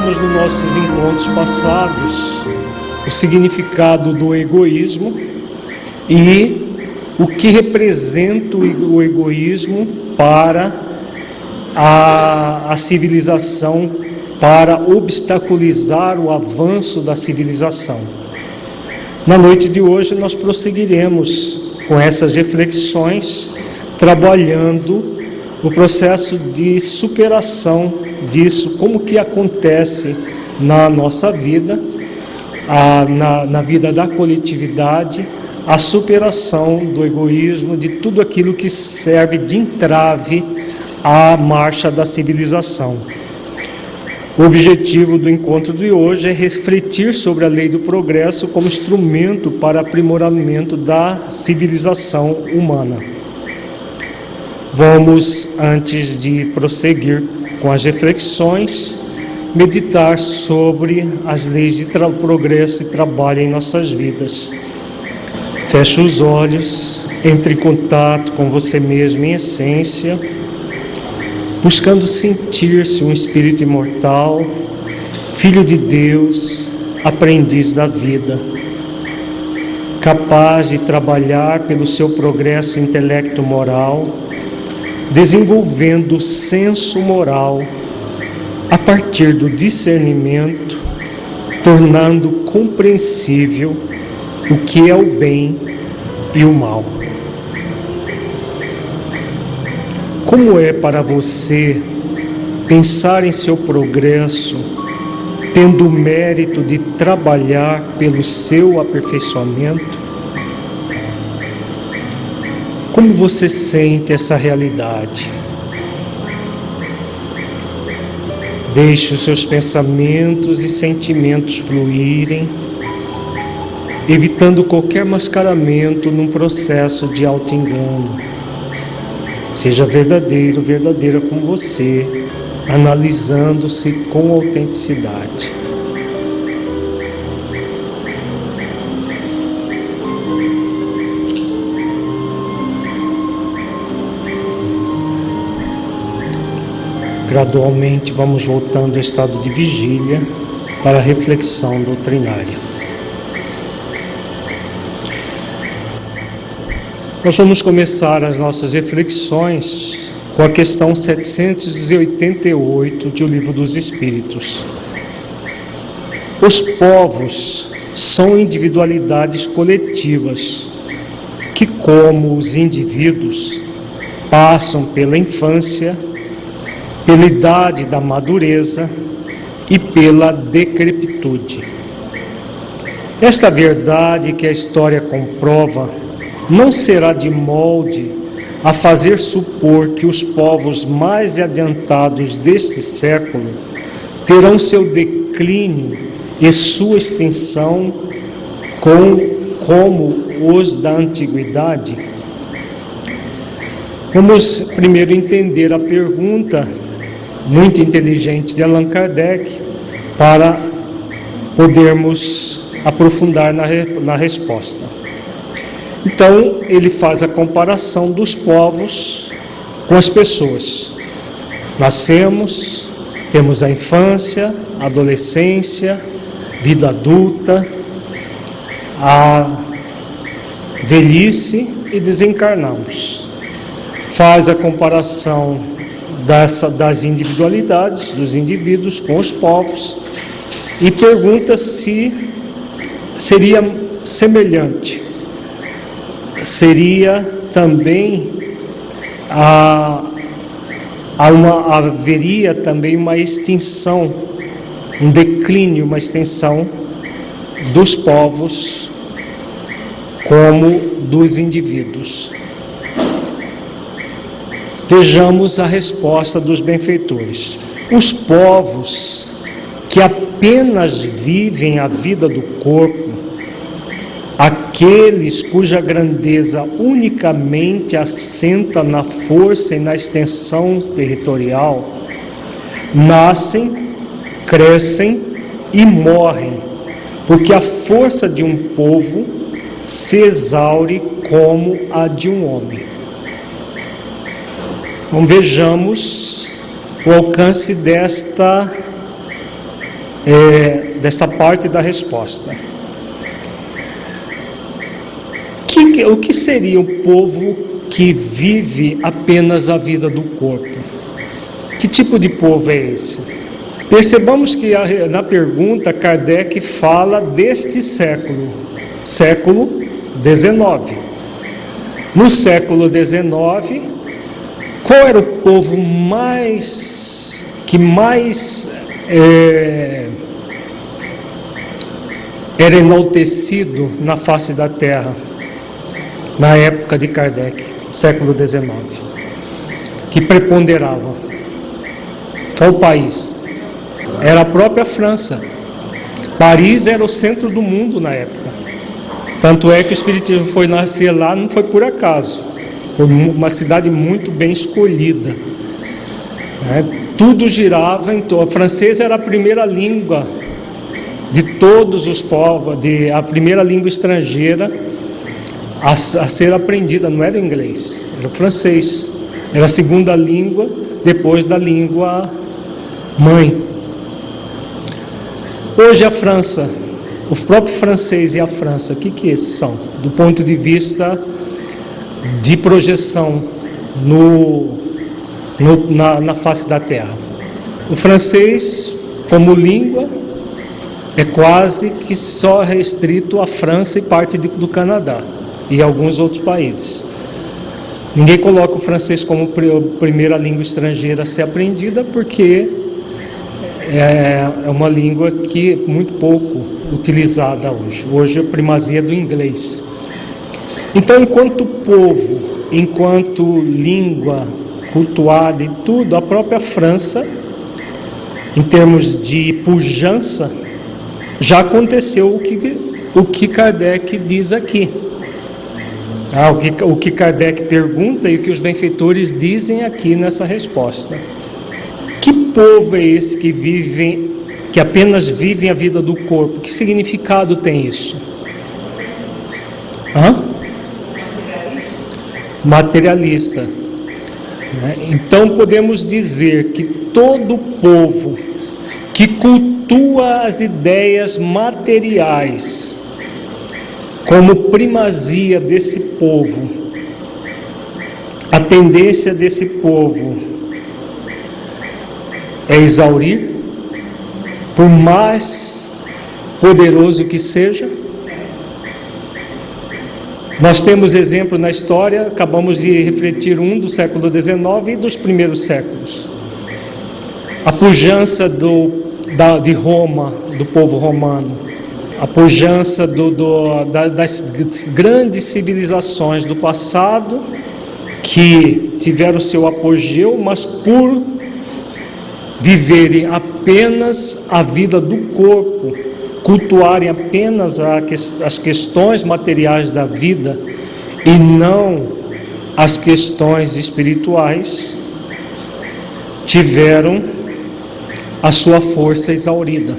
conversamos nos nossos encontros passados o significado do egoísmo e o que representa o egoísmo para a civilização, para obstaculizar o avanço da civilização. Na noite de hoje nós prosseguiremos com essas reflexões, trabalhando o processo de superação disso, como que acontece na nossa vida, na vida da coletividade, a superação do egoísmo, de tudo aquilo que serve de entrave à marcha da civilização. O objetivo do encontro de hoje é refletir sobre a lei do progresso como instrumento para aprimoramento da civilização humana. Vamos, antes de prosseguir com as reflexões, meditar sobre as leis de progresso e trabalho em nossas vidas. Feche os olhos, entre em contato com você mesmo em essência, buscando sentir-se um espírito imortal, filho de Deus, aprendiz da vida, capaz de trabalhar pelo seu progresso intelecto-moral, desenvolvendo o senso moral a partir do discernimento, tornando compreensível o que é o bem e o mal. Como é para você pensar em seu progresso, tendo o mérito de trabalhar pelo seu aperfeiçoamento? Como você sente essa realidade? Deixe os seus pensamentos e sentimentos fluírem, evitando qualquer mascaramento num processo de auto-engano. Seja verdadeiro, verdadeira com você, analisando-se com autenticidade. Gradualmente vamos voltando ao estado de vigília para a reflexão doutrinária. Nós vamos começar as nossas reflexões com a questão 788 de O Livro dos Espíritos. Os povos são individualidades coletivas que, como os indivíduos, passam pela infância, pela idade da madureza e pela decrepitude. Esta verdade que a história comprova não será de molde a fazer supor que os povos mais adiantados deste século terão seu declínio e sua extensão como os da antiguidade. Vamos primeiro entender a pergunta muito inteligente de Allan Kardec para podermos aprofundar na resposta. Então, ele faz a comparação dos povos com as pessoas. Nascemos, temos a infância, a adolescência, vida adulta, a velhice e desencarnamos. Faz a comparação das individualidades, dos indivíduos com os povos e pergunta se seria semelhante. Seria também haveria também uma extinção, um declínio, uma extensão dos povos como dos indivíduos. Vejamos a resposta dos benfeitores. Os povos que apenas vivem a vida do corpo, aqueles cuja grandeza unicamente assenta na força e na extensão territorial, nascem, crescem e morrem, porque a força de um povo se exaure como a de um homem. Então vejamos o alcance dessa parte da resposta. O que seria o povo que vive apenas a vida do corpo? Que tipo de povo é esse? Percebamos que na pergunta Kardec fala deste século XIX. No século XIX, qual era o povo que mais era enaltecido na face da Terra? Na época de Kardec, século XIX, que preponderava. Qual país? Era a própria França. Paris era o centro do mundo na época. Tanto é que o Espiritismo foi nascer lá, não foi por acaso. Foi uma cidade muito bem escolhida. Tudo girava em torno. O francês era a primeira língua de todos os povos, a primeira língua estrangeira a ser aprendida. Não era o inglês, era o francês. Era a segunda língua depois da língua mãe. Hoje a França, o próprio francês e a França, o que são? Do ponto de vista de projeção na face da Terra. O francês, como língua, é quase que só restrito à França e parte do Canadá e alguns outros países. Ninguém coloca o francês como primeira língua estrangeira a ser aprendida, porque é uma língua que é muito pouco utilizada hoje. Hoje a primazia é do inglês. Então, enquanto povo, enquanto língua cultuada e tudo, a própria França, em termos de pujança, já aconteceu o que Kardec diz aqui. O que Kardec pergunta e o que os benfeitores dizem aqui nessa resposta. Que povo é esse que apenas vive a vida do corpo? Que significado tem isso? Materialista. Então podemos dizer que todo povo que cultua as ideias materiais como primazia desse povo, a tendência desse povo é exaurir, por mais poderoso que seja. Nós temos exemplo na história, acabamos de refletir do século XIX e dos primeiros séculos. A pujança de Roma, do povo romano, a pujança das grandes civilizações do passado, que tiveram seu apogeu, mas por viverem apenas a vida do corpo, cultuarem apenas as questões materiais da vida e não as questões espirituais, tiveram a sua força exaurida.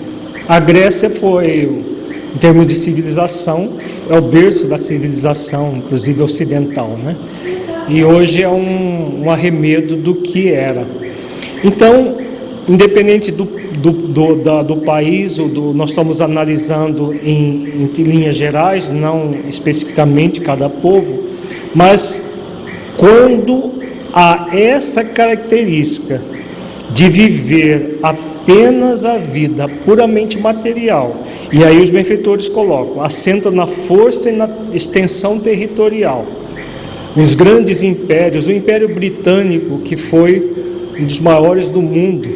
A Grécia foi, em termos de civilização, é o berço da civilização, inclusive ocidental, né? E hoje é um arremedo do que era. Então, independente do país, nós estamos analisando em linhas gerais, não especificamente cada povo, mas quando há essa característica de viver apenas a vida puramente material, e aí os benfeitores colocam, assenta na força e na extensão territorial. Os grandes impérios, o Império Britânico, que foi um dos maiores do mundo,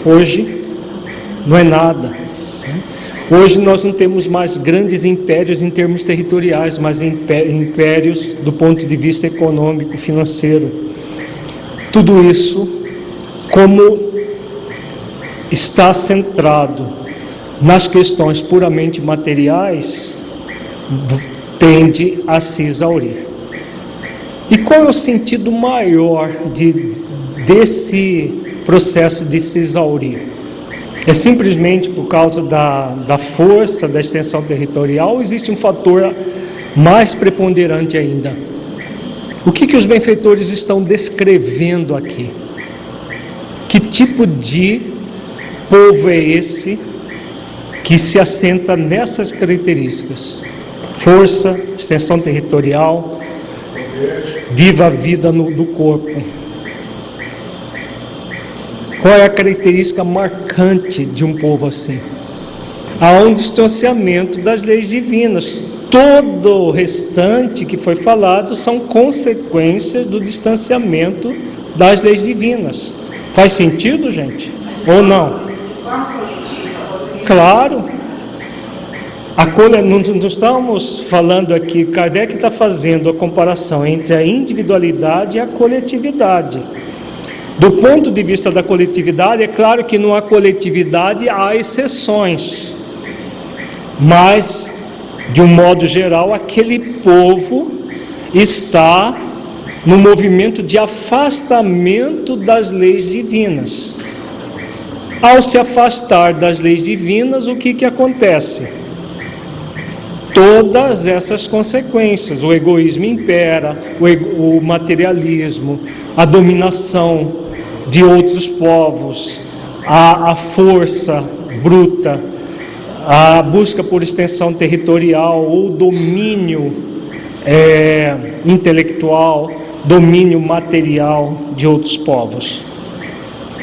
hoje não é nada. Hoje nós não temos mais grandes impérios em termos territoriais, mas impérios do ponto de vista econômico, financeiro. Tudo isso, como está centrado nas questões puramente materiais, tende a se exaurir. E qual é o sentido maior desse processo de se exaurir? É simplesmente por causa da força, da extensão territorial, ou existe um fator mais preponderante ainda? O que os benfeitores estão descrevendo aqui? Que tipo de povo é esse que se assenta nessas características: força, extensão territorial, viva a vida do corpo. Qual é a característica marcante de um povo assim? Há um distanciamento das leis divinas. Todo o restante que foi falado são consequências do distanciamento das leis divinas. Faz sentido, gente? Ou não? Claro. Não estamos falando aqui, Kardec está fazendo a comparação entre a individualidade e a coletividade. Do ponto de vista da coletividade, é claro que numa coletividade há exceções, mas, de um modo geral, aquele povo está no movimento de afastamento das leis divinas. Ao se afastar das leis divinas, o que acontece? Todas essas consequências: o egoísmo impera, o materialismo, a dominação de outros povos, a força bruta, a busca por extensão territorial ou domínio intelectual, domínio material de outros povos.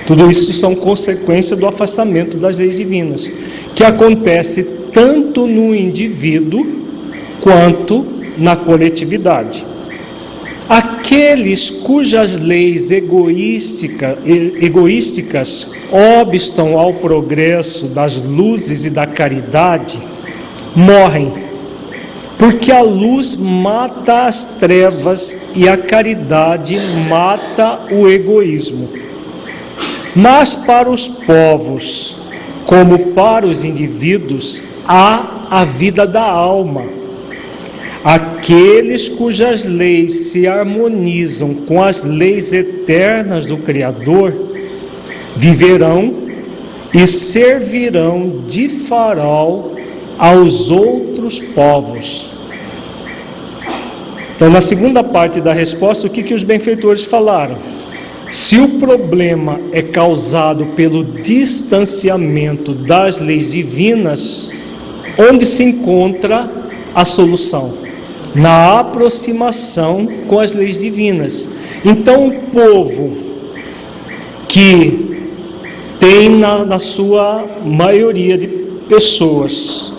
Tudo isso são consequências do afastamento das leis divinas, que acontece tanto no indivíduo quanto na coletividade. Aqueles cujas leis egoísticas obstam ao progresso das luzes e da caridade morrem, porque a luz mata as trevas e a caridade mata o egoísmo. Mas para os povos, como para os indivíduos, há a vida da alma. Aqueles cujas leis se harmonizam com as leis eternas do Criador viverão e servirão de farol aos outros povos. Então, na segunda parte da resposta, o que os benfeitores falaram? Se o problema é causado pelo distanciamento das leis divinas, onde se encontra a solução? Na aproximação com as leis divinas. Então, o povo que tem na sua maioria de pessoas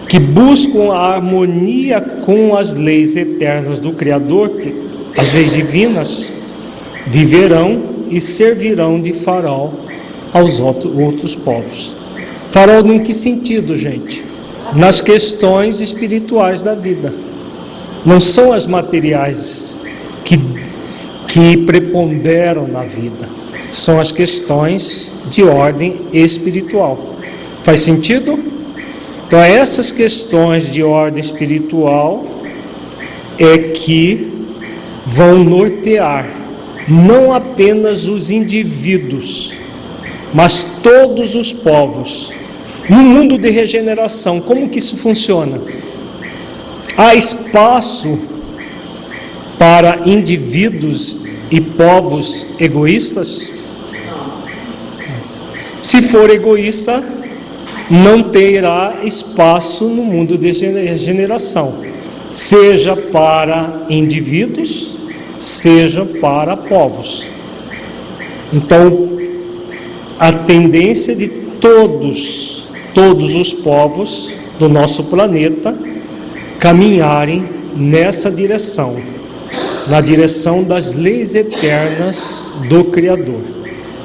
que buscam a harmonia com as leis eternas do Criador, as leis divinas, viverão e servirão de farol aos outros povos. Farol em que sentido, gente? Nas questões espirituais da vida. Não são as materiais que preponderam na vida, são as questões de ordem espiritual. Faz sentido? Então, essas questões de ordem espiritual é que vão nortear não apenas os indivíduos, mas todos os povos. No mundo de regeneração, como que isso funciona? Há espaço para indivíduos e povos egoístas? Se for egoísta, não terá espaço no mundo de regeneração, seja para indivíduos, seja para povos. Então, a tendência de todos os povos do nosso planeta caminharem nessa direção, na direção das leis eternas do Criador,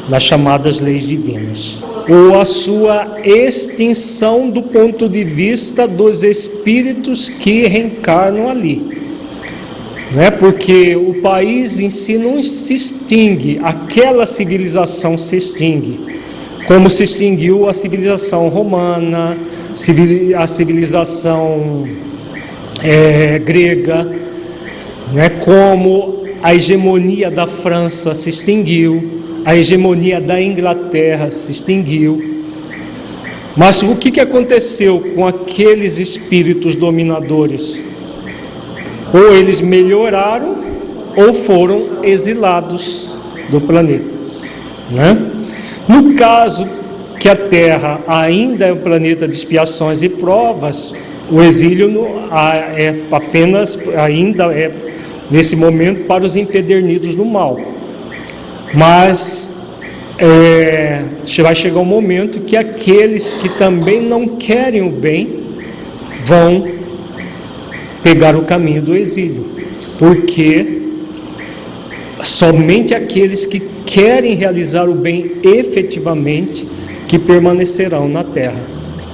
nas chamadas leis divinas, ou a sua extinção do ponto de vista dos espíritos que reencarnam ali. Não é porque o país em si não se extingue, aquela civilização se extingue, como se extinguiu a civilização romana, a civilização grega, né? Como a hegemonia da França se extinguiu, a hegemonia da Inglaterra se extinguiu. Mas o que aconteceu com aqueles espíritos dominadores? Ou eles melhoraram, ou foram exilados do planeta, né? No caso que a Terra ainda é um planeta de expiações e provas, o exílio é apenas, ainda é nesse momento, para os empedernidos do mal. Mas vai chegar um momento que aqueles que também não querem o bem vão pegar o caminho do exílio, porque somente aqueles que querem realizar o bem efetivamente que permanecerão na terra.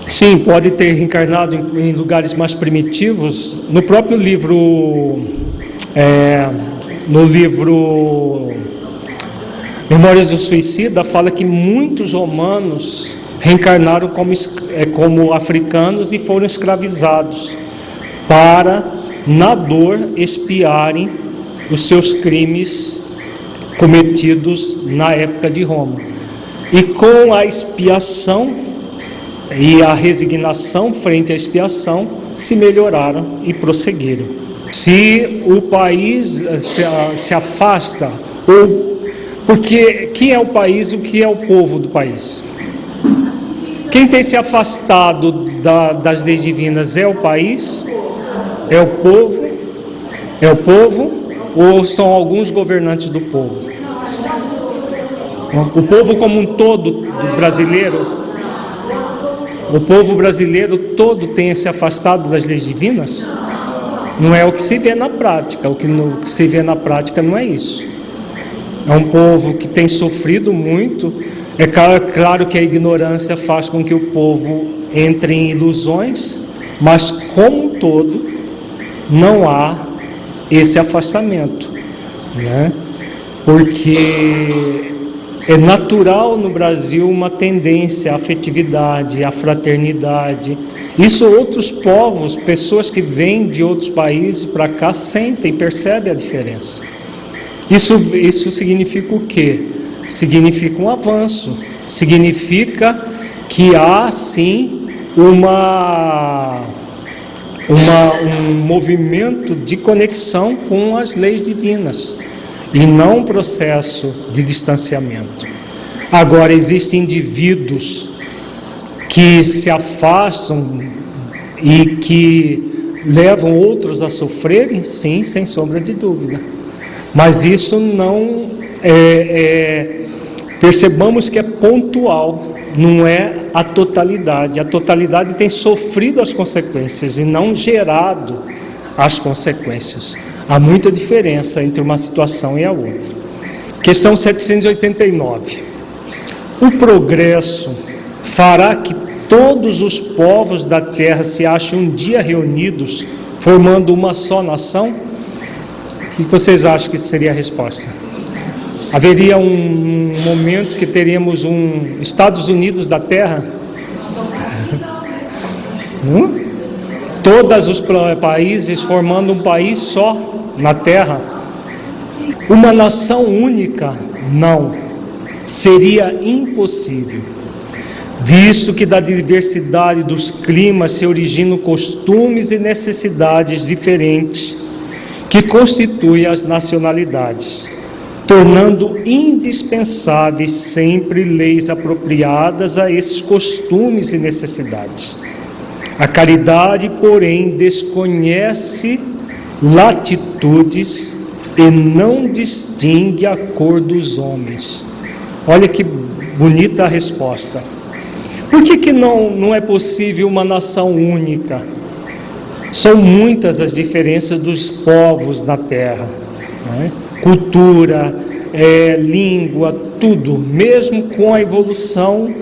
Sim, pode ter reencarnado em lugares mais primitivos. No próprio livro, Memórias do Suicida, fala que muitos romanos reencarnaram como africanos e foram escravizados para, na dor, expiarem os seus crimes cometidos na época de Roma. E com a expiação e a resignação frente à expiação, se melhoraram e prosseguiram. Se o país se afasta, porque quem é o país, o que é o povo do país? Quem tem se afastado das leis divinas é o país? É o povo? É o povo? Ou são alguns governantes do povo? O povo como um todo brasileiro? O povo brasileiro todo tem se afastado das leis divinas? Não é o que se vê na prática. O que se vê na prática não é isso. É um povo que tem sofrido muito. É claro que a ignorância faz com que o povo entre em ilusões, mas como um todo não há esse afastamento, né? Porque é natural no Brasil uma tendência à afetividade, à fraternidade. Isso outros povos, pessoas que vêm de outros países para cá sentem, percebem a diferença. Isso significa o quê? Significa um avanço, significa que há sim um movimento de conexão com as leis divinas e não um processo de distanciamento. Agora, existem indivíduos que se afastam e que levam outros a sofrerem, sim, sem sombra de dúvida. Mas isso não percebamos que é pontual, não é a totalidade. A totalidade tem sofrido as consequências e não gerado as consequências. Há muita diferença entre uma situação e a outra. Questão 789. O progresso fará que todos os povos da terra se achem um dia reunidos, formando uma só nação? O que vocês acham que seria a resposta? Haveria um momento que teríamos um Estados Unidos da Terra? Todos os países formando um país só na Terra? Uma nação única? Não. Seria impossível, visto que da diversidade dos climas se originam costumes e necessidades diferentes que constituem as nacionalidades, tornando indispensáveis sempre leis apropriadas a esses costumes e necessidades. A caridade, porém, desconhece latitudes e não distingue a cor dos homens. Olha que bonita a resposta. Por que não é possível uma nação única? São muitas as diferenças dos povos na Terra, né? Cultura, língua, tudo. Mesmo com a evolução,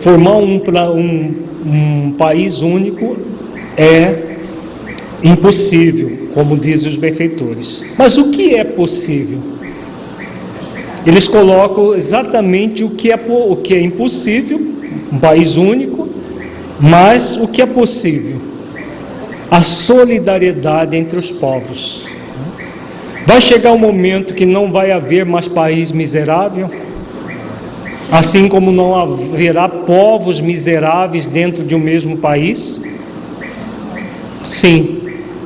formar um país único é impossível, como dizem os benfeitores. Mas o que é possível? Eles colocam exatamente o que é impossível, um país único, mas o que é possível? A solidariedade entre os povos. Vai chegar um momento que não vai haver mais país miserável, assim como não haverá povos miseráveis dentro de um mesmo país? Sim,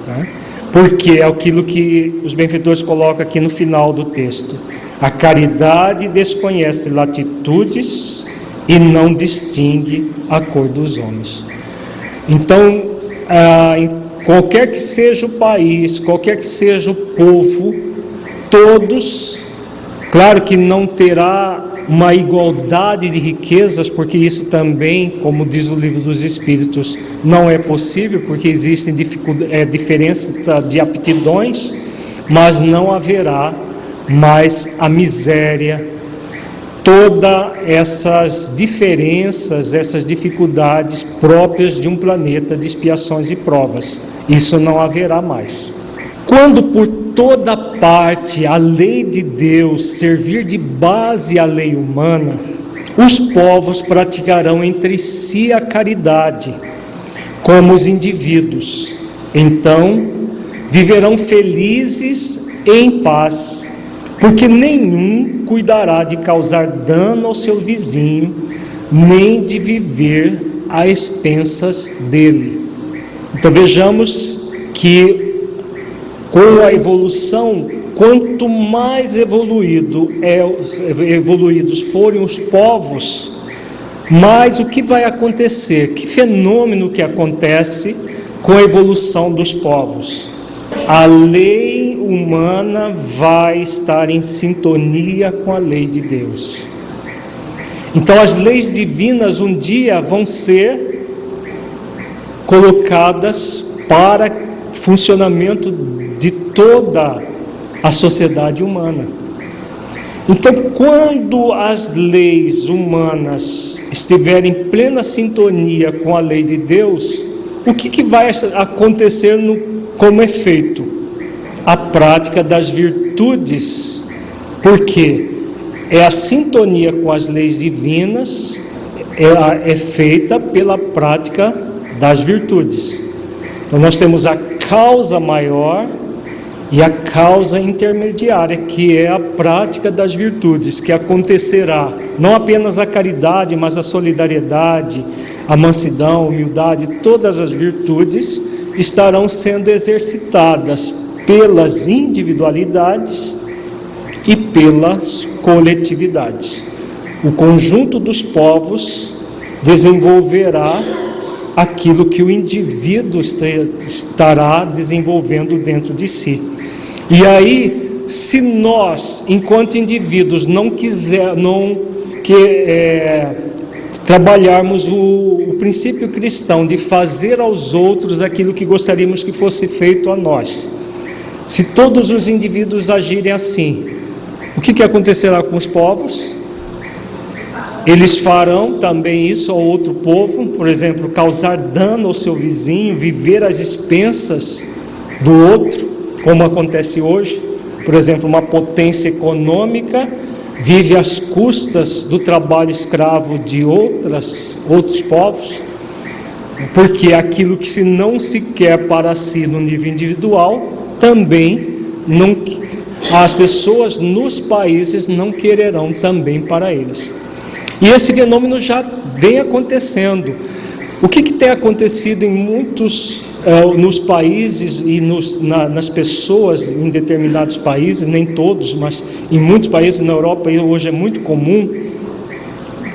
né? Porque é aquilo que os benfeitores colocam aqui no final do texto. A caridade desconhece latitudes e não distingue a cor dos homens. Então, qualquer que seja o país, qualquer que seja o povo, todos, claro que não terá uma igualdade de riquezas, porque isso também, como diz o Livro dos Espíritos, não é possível, porque existem diferença de aptidões, mas não haverá mais a miséria, todas essas diferenças, essas dificuldades próprias de um planeta de expiações e provas. Isso não haverá mais. Quando por toda parte a lei de Deus servir de base à lei humana, os povos praticarão entre si a caridade, como os indivíduos. Então, viverão felizes e em paz, porque nenhum cuidará de causar dano ao seu vizinho, nem de viver a expensas dele. Então vejamos que com a evolução, quanto mais evoluídos forem os povos, mais o que vai acontecer? Que fenômeno que acontece com a evolução dos povos? A lei humana vai estar em sintonia com a lei de Deus. Então as leis divinas um dia vão ser colocadas para funcionamento de toda a sociedade humana. Então, quando as leis humanas estiverem em plena sintonia com a lei de Deus, o que vai acontecer como efeito? A prática das virtudes, porque a sintonia com as leis divinas é feita pela prática das virtudes. Então nós temos a causa maior e a causa intermediária, que é a prática das virtudes, que acontecerá não apenas a caridade, mas a solidariedade, a mansidão, a humildade, todas as virtudes estarão sendo exercitadas pelas individualidades e pelas coletividades. O conjunto dos povos desenvolverá aquilo que o indivíduo estará desenvolvendo dentro de si. E aí, se nós, enquanto indivíduos, trabalharmos o princípio cristão de fazer aos outros aquilo que gostaríamos que fosse feito a nós, se todos os indivíduos agirem assim, o que acontecerá com os povos? Eles farão também isso ao outro povo, por exemplo, causar dano ao seu vizinho, viver às expensas do outro, como acontece hoje. Por exemplo, uma potência econômica vive às custas do trabalho escravo de outros povos, porque aquilo que se não se quer para si no nível individual, também as pessoas nos países não quererão também para eles. E esse fenômeno já vem acontecendo. O que tem acontecido em muitos, nos países e nas pessoas em determinados países, nem todos, mas em muitos países na Europa hoje é muito comum,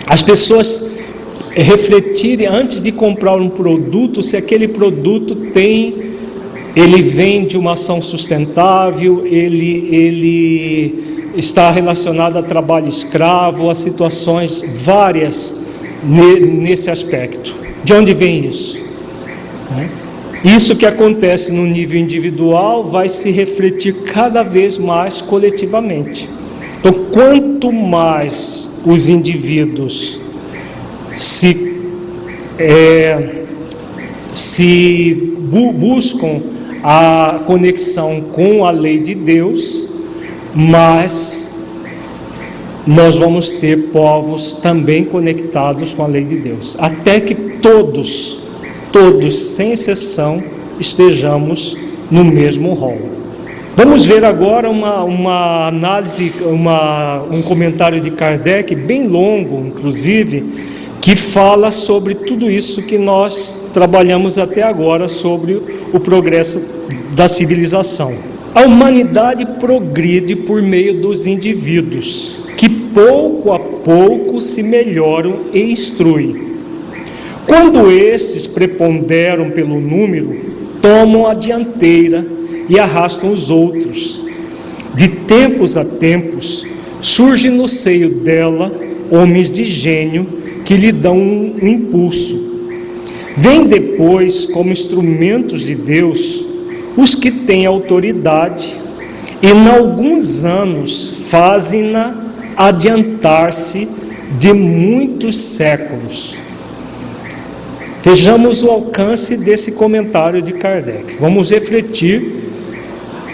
as pessoas refletirem antes de comprar um produto, se aquele produto ele vem de uma ação sustentável, ele está relacionado a trabalho escravo, a situações várias nesse aspecto. De onde vem isso? Isso que acontece no nível individual vai se refletir cada vez mais coletivamente. Então, quanto mais os indivíduos buscam a conexão com a lei de Deus, mas nós vamos ter povos também conectados com a lei de Deus, até que todos, sem exceção, estejamos no mesmo rol. Vamos ver agora uma análise, um comentário de Kardec, bem longo, inclusive, que fala sobre tudo isso que nós trabalhamos até agora, sobre o progresso da civilização. A humanidade progride por meio dos indivíduos, que pouco a pouco se melhoram e instruem. Quando estes preponderam pelo número, tomam a dianteira e arrastam os outros. De tempos a tempos, surgem no seio dela homens de gênio que lhe dão um impulso. Vêm depois, como instrumentos de Deus, os que têm autoridade, e em alguns anos fazem-na adiantar-se de muitos séculos. Vejamos o alcance desse comentário de Kardec. Vamos refletir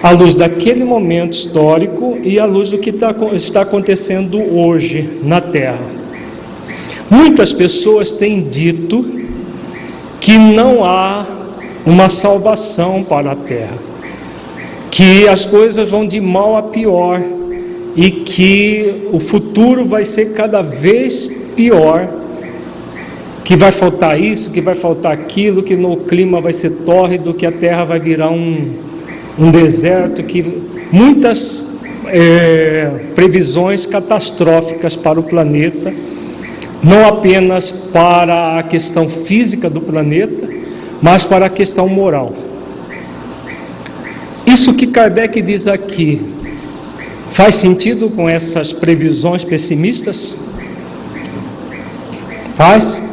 à luz daquele momento histórico e à luz do que está acontecendo hoje na Terra. Muitas pessoas têm dito que não há uma salvação para a Terra, que as coisas vão de mal a pior e que o futuro vai ser cada vez pior, que vai faltar isso, que vai faltar aquilo, que no clima vai ser tórrido, que a Terra vai virar um deserto, que muitas previsões catastróficas para o planeta, não apenas para a questão física do planeta, mas para a questão moral. Isso que Kardec diz aqui faz sentido com essas previsões pessimistas? Faz?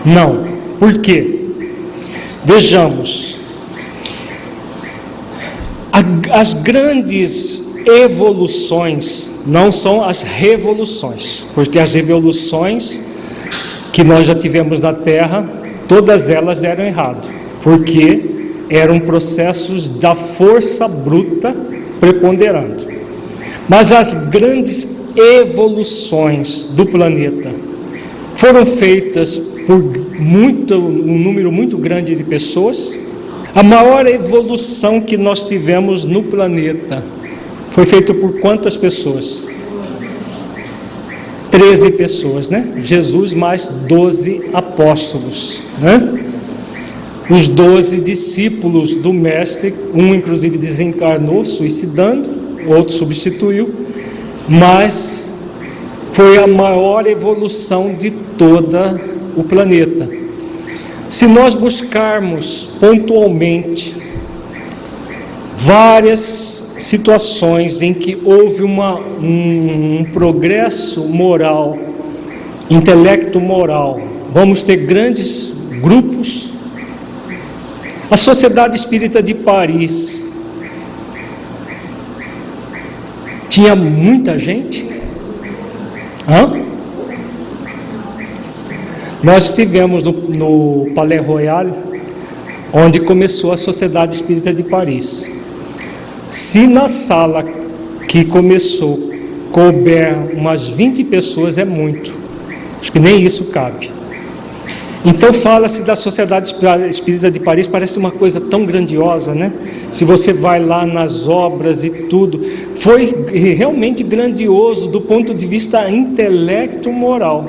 Não. Por quê? Vejamos. As grandes evoluções não são as revoluções, porque as revoluções que nós já tivemos na Terra, todas elas deram errado, porque eram processos da força bruta preponderando. Mas as grandes evoluções do planeta foram feitas por um número muito grande de pessoas. A maior evolução que nós tivemos no planeta foi feita por quantas pessoas? 13 pessoas, né? Jesus mais 12 apóstolos, né? Os 12 discípulos do Mestre, um inclusive desencarnou, suicidando, outro substituiu, mas foi a maior evolução de todo o planeta. Se nós buscarmos pontualmente várias situações em que houve um progresso moral, intelecto moral, vamos ter grandes grupos. A Sociedade Espírita de Paris tinha muita gente? Nós estivemos no Palais Royal, onde começou a Sociedade Espírita de Paris. Se na sala que começou couber umas 20 pessoas, é muito. Acho que nem isso cabe. Então fala-se da Sociedade Espírita de Paris, parece uma coisa tão grandiosa, né? Se você vai lá nas obras e tudo, foi realmente grandioso do ponto de vista intelecto moral.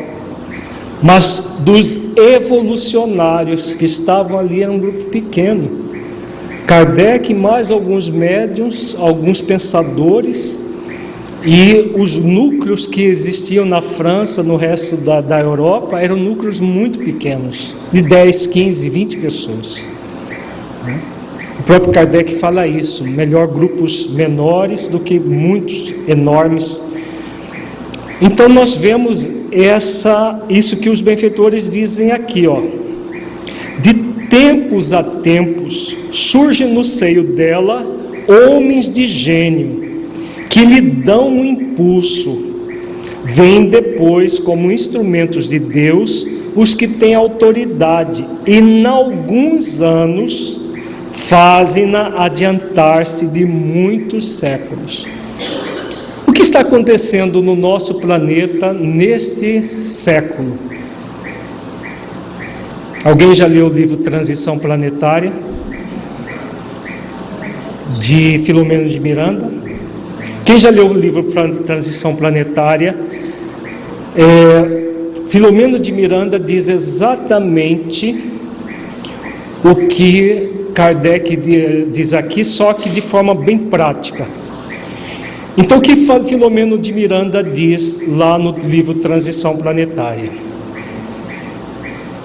Mas dos evolucionários que estavam ali era um grupo pequeno. Kardec mais alguns médiuns, alguns pensadores, e os núcleos que existiam na França, no resto da Europa, eram núcleos muito pequenos, de 10, 15, 20 pessoas. O próprio Kardec fala isso, melhor grupos menores do que muitos enormes. Então nós vemos isso que os benfeitores dizem aqui, ó. De tempos a tempos surgem no seio dela homens de gênio que lhe dão um impulso. Vêm depois como instrumentos de Deus os que têm autoridade, e em alguns anos fazem-na adiantar-se de muitos séculos. O que está acontecendo no nosso planeta neste século? Alguém já leu o livro Transição Planetária, de Filomeno de Miranda? Quem já leu o livro Transição Planetária? Filomeno de Miranda diz exatamente o que Kardec diz aqui, só que de forma bem prática. Então, o que Filomeno de Miranda diz lá no livro Transição Planetária?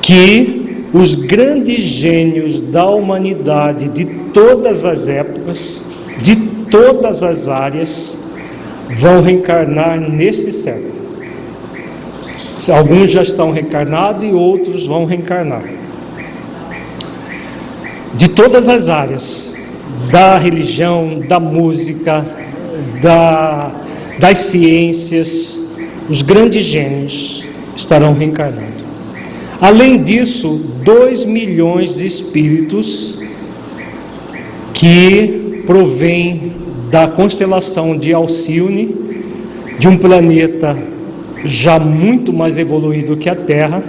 Que os grandes gênios da humanidade de todas as épocas, de todas as áreas, vão reencarnar neste século. Alguns já estão reencarnados e outros vão reencarnar. De todas as áreas, da religião, da música, das ciências, os grandes gênios estarão reencarnando. Além disso, 2 milhões de espíritos que provêm da constelação de Alcione, de um planeta já muito mais evoluído que a Terra.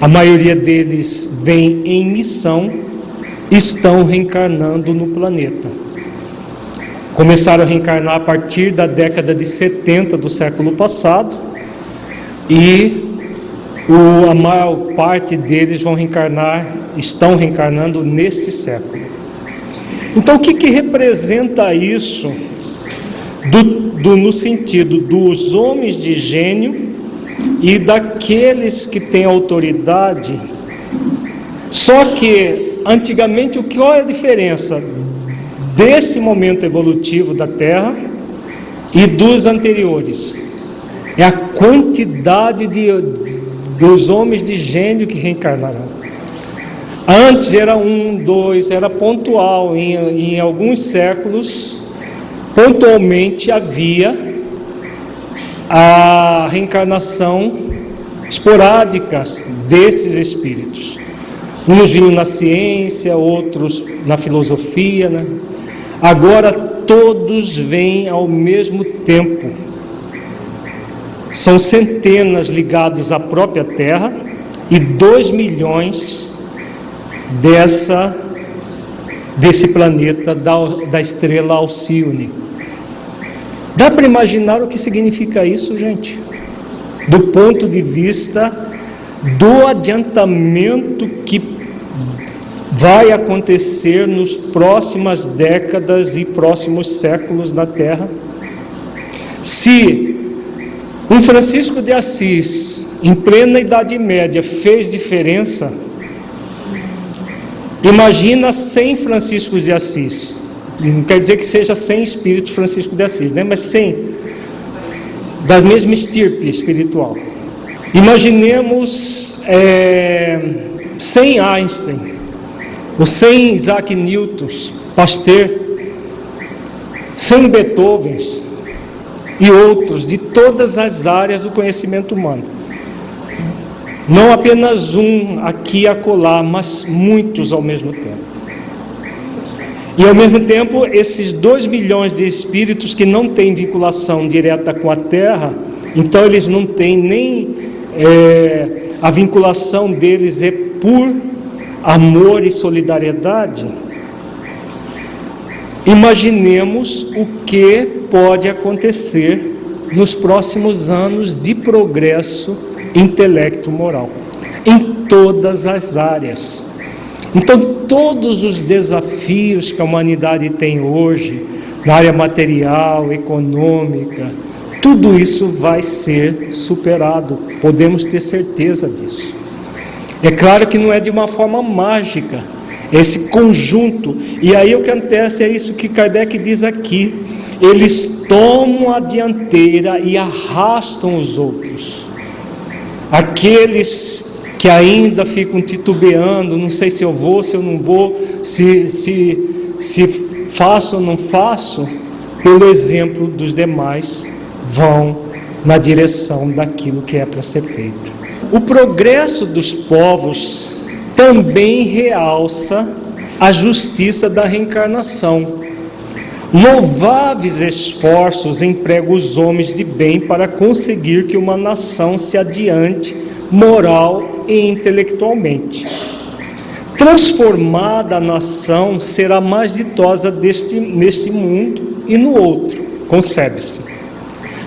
A maioria deles vem em missão, estão reencarnando no planeta. Começaram a reencarnar a partir da década de 70 do século passado, e a maior parte deles estão reencarnando nesse século. Então, o que representa isso no sentido dos homens de gênio e daqueles que têm autoridade? Só que, antigamente, qual é a diferença desse momento evolutivo da Terra e dos anteriores? É a quantidade dos homens de gênio que reencarnarão. Antes era 1, 2, era pontual. Em alguns séculos, pontualmente havia a reencarnação esporádica desses espíritos. Uns vinham na ciência, outros na filosofia, né? Agora todos vêm ao mesmo tempo. São centenas ligados à própria Terra e 2 milhões desse planeta da estrela Alcione. Dá para imaginar o que significa isso, gente? Do ponto de vista do adiantamento que vai acontecer nas próximas décadas e próximos séculos na Terra. Se um Francisco de Assis, em plena Idade Média, fez diferença, imagina 100 Franciscos de Assis. Não quer dizer que seja 100 espíritos Francisco de Assis, né? Mas 100 da mesma estirpe espiritual. Imaginemos 100 Einstein, os 100 Isaac Newtons, Pasteur, 100 Beethovens e outros de todas as áreas do conhecimento humano. Não apenas um aqui e acolá, mas muitos ao mesmo tempo. E ao mesmo tempo, esses 2 milhões de espíritos que não têm vinculação direta com a Terra, então eles não têm nem a vinculação deles é por amor e solidariedade. Imaginemos o que pode acontecer nos próximos anos de progresso intelecto-moral, em todas as áreas. Então, todos os desafios que a humanidade tem hoje, na área material, econômica, tudo isso vai ser superado, podemos ter certeza disso. É claro que não é de uma forma mágica, esse conjunto, e aí o que acontece é isso que Kardec diz aqui: eles tomam a dianteira e arrastam os outros. Aqueles que ainda ficam titubeando, não sei se eu vou, se eu não vou, se faço ou não faço, pelo exemplo dos demais, vão na direção daquilo que é para ser feito. O progresso dos povos também realça a justiça da reencarnação. Louváveis esforços empregam os homens de bem para conseguir que uma nação se adiante moral e intelectualmente. Transformada a nação será mais ditosa neste mundo e no outro, concebe-se.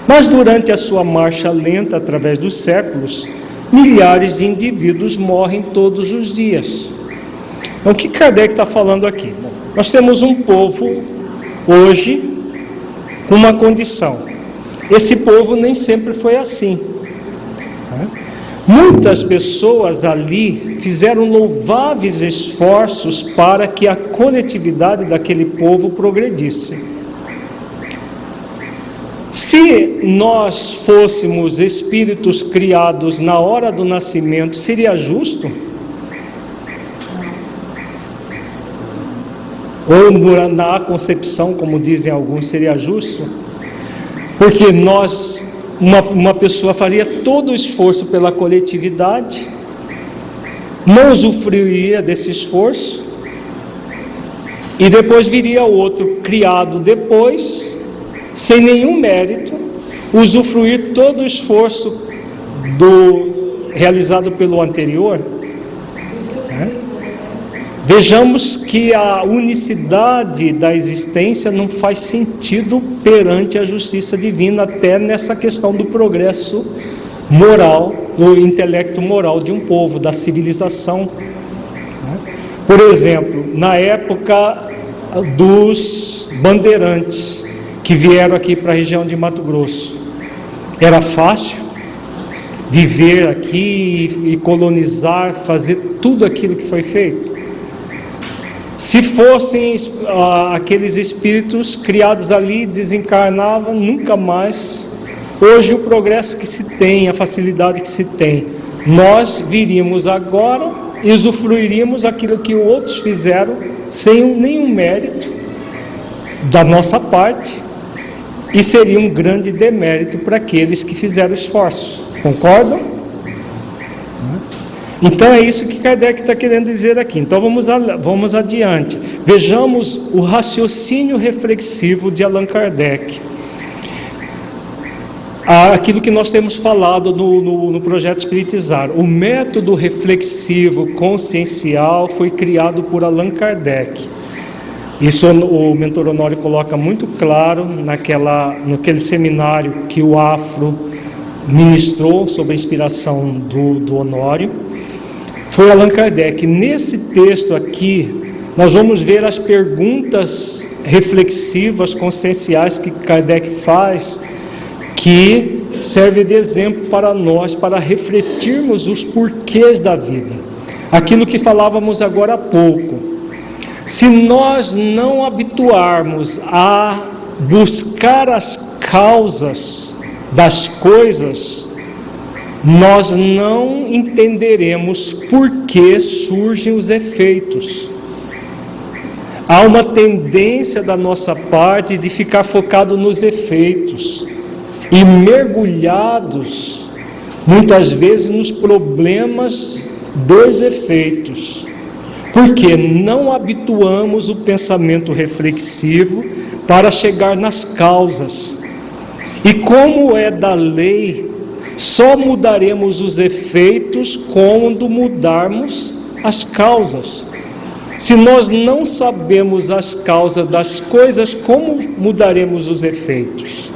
Mas durante a sua marcha lenta através dos séculos, milhares de indivíduos morrem todos os dias. Então, o que Kardec está falando aqui? Nós temos um povo hoje numa condição. Esse povo nem sempre foi assim. Muitas pessoas ali fizeram louváveis esforços para que a coletividade daquele povo progredisse. Se nós fôssemos espíritos criados na hora do nascimento, seria justo? Ou na concepção, como dizem alguns, seria justo? Porque uma pessoa faria todo o esforço pela coletividade, não usufruiria desse esforço, e depois viria outro criado depois, sem nenhum mérito, usufruir todo o esforço realizado pelo anterior. Vejamos que a unicidade da existência não faz sentido perante a justiça divina, até nessa questão do progresso moral, do intelecto moral de um povo, da civilização. Por exemplo, na época dos bandeirantes que vieram aqui para a região de Mato Grosso, era fácil viver aqui e colonizar, fazer tudo aquilo que foi feito? Se fossem aqueles espíritos criados ali, desencarnavam, nunca mais. Hoje o progresso que se tem, a facilidade que se tem, nós viríamos agora e usufruiríamos aquilo que outros fizeram sem nenhum mérito da nossa parte, e seria um grande demérito para aqueles que fizeram esforço. Concordam? Então é isso que Kardec está querendo dizer aqui. Então vamos adiante. Vejamos o raciocínio reflexivo de Allan Kardec. Aquilo que nós temos falado no projeto Espiritizar. O método reflexivo consciencial foi criado por Allan Kardec. Isso o mentor Honório coloca muito claro naquele seminário que o Afro ministrou sobre a inspiração do Honório. Foi Allan Kardec. Nesse texto aqui, nós vamos ver as perguntas reflexivas, conscienciais que Kardec faz, que serve de exemplo para nós, para refletirmos os porquês da vida. Aquilo que falávamos agora há pouco. Se nós não habituarmos a buscar as causas das coisas, nós não entenderemos por que surgem os efeitos. Há uma tendência da nossa parte de ficar focado nos efeitos e mergulhados, muitas vezes, nos problemas dos efeitos, porque não habituamos o pensamento reflexivo para chegar nas causas. E como é da lei, só mudaremos os efeitos quando mudarmos as causas. Se nós não sabemos as causas das coisas, como mudaremos os efeitos?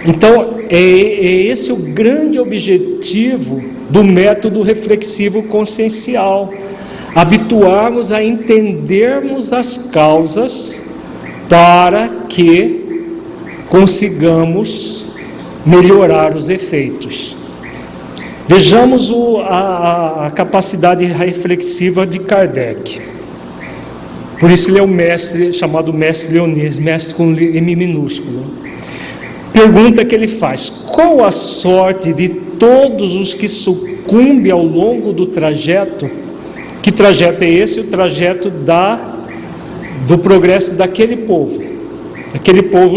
Então, é esse o grande objetivo do método reflexivo consciencial. Habituarmos a entendermos as causas para que consigamos melhorar os efeitos. Vejamos a capacidade reflexiva de Kardec. Por isso ele é o mestre, chamado mestre leonês, mestre com M minúsculo. Pergunta que ele faz: qual a sorte de todos os que sucumbem ao longo do trajeto? Que trajeto é esse? O trajeto do progresso daquele povo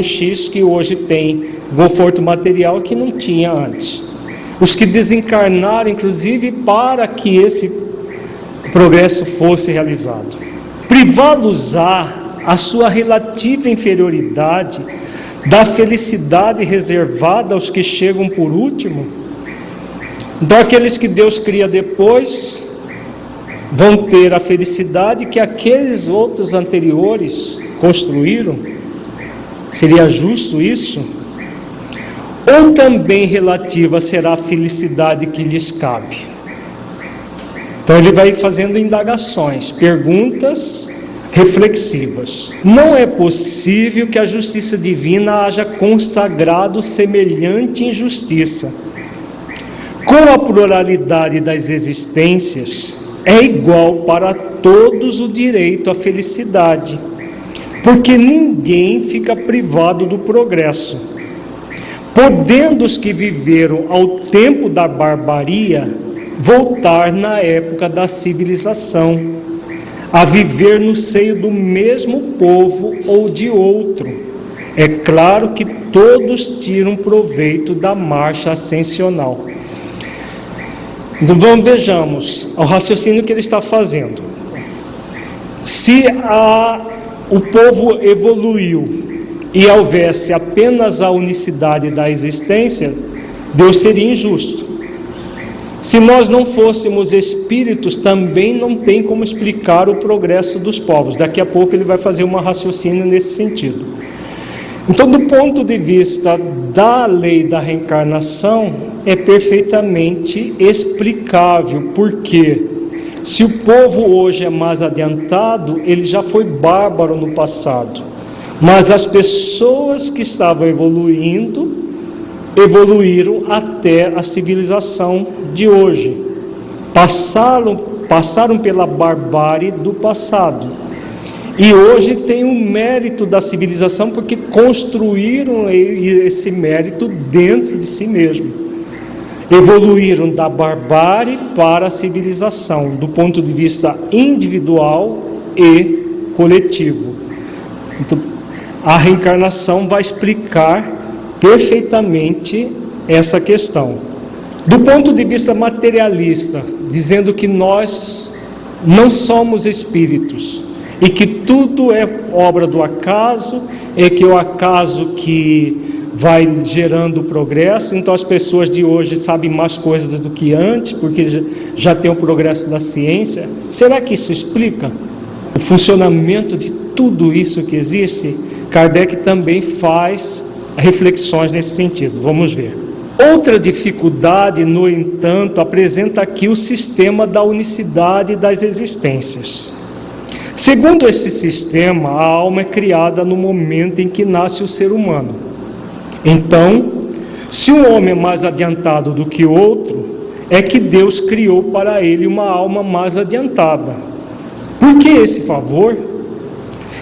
X que hoje tem conforto material que não tinha antes. Os que desencarnaram, inclusive, para que esse progresso fosse realizado. Privá-los-á a sua relativa inferioridade da felicidade reservada aos que chegam por último? Então, aqueles que Deus cria depois vão ter a felicidade que aqueles outros anteriores construíram? Seria justo isso? Ou também relativa será a felicidade que lhes cabe? Então ele vai fazendo indagações, perguntas reflexivas. Não é possível que a justiça divina haja consagrado semelhante injustiça. Com a pluralidade das existências, é igual para todos o direito à felicidade, porque ninguém fica privado do progresso. Podendo os que viveram ao tempo da barbaria voltar na época da civilização, a viver no seio do mesmo povo ou de outro. É claro que todos tiram proveito da marcha ascensional. Então vejamos o raciocínio que ele está fazendo. Se o povo evoluiu e houvesse apenas a unicidade da existência, Deus seria injusto. Se nós não fôssemos espíritos, também não tem como explicar o progresso dos povos. Daqui a pouco ele vai fazer um raciocínio nesse sentido. Então, do ponto de vista da lei da reencarnação, é perfeitamente explicável, porque se o povo hoje é mais adiantado, ele já foi bárbaro no passado. Mas as pessoas que estavam evoluindo, evoluíram até a civilização de hoje, passaram pela barbárie do passado, e hoje tem o mérito da civilização, porque construíram esse mérito dentro de si mesmo, evoluíram da barbárie para a civilização, do ponto de vista individual e coletivo. Então, a reencarnação vai explicar perfeitamente essa questão. Do ponto de vista materialista, dizendo que nós não somos espíritos e que tudo é obra do acaso, é que o acaso que vai gerando progresso, então as pessoas de hoje sabem mais coisas do que antes, porque já tem o progresso da ciência. Será que isso explica o funcionamento de tudo isso que existe? Kardec também faz reflexões nesse sentido. Vamos ver. Outra dificuldade, no entanto, apresenta aqui o sistema da unicidade das existências. Segundo esse sistema, a alma é criada no momento em que nasce o ser humano. Então, se um homem é mais adiantado do que outro, é que Deus criou para ele uma alma mais adiantada. Por que esse favor?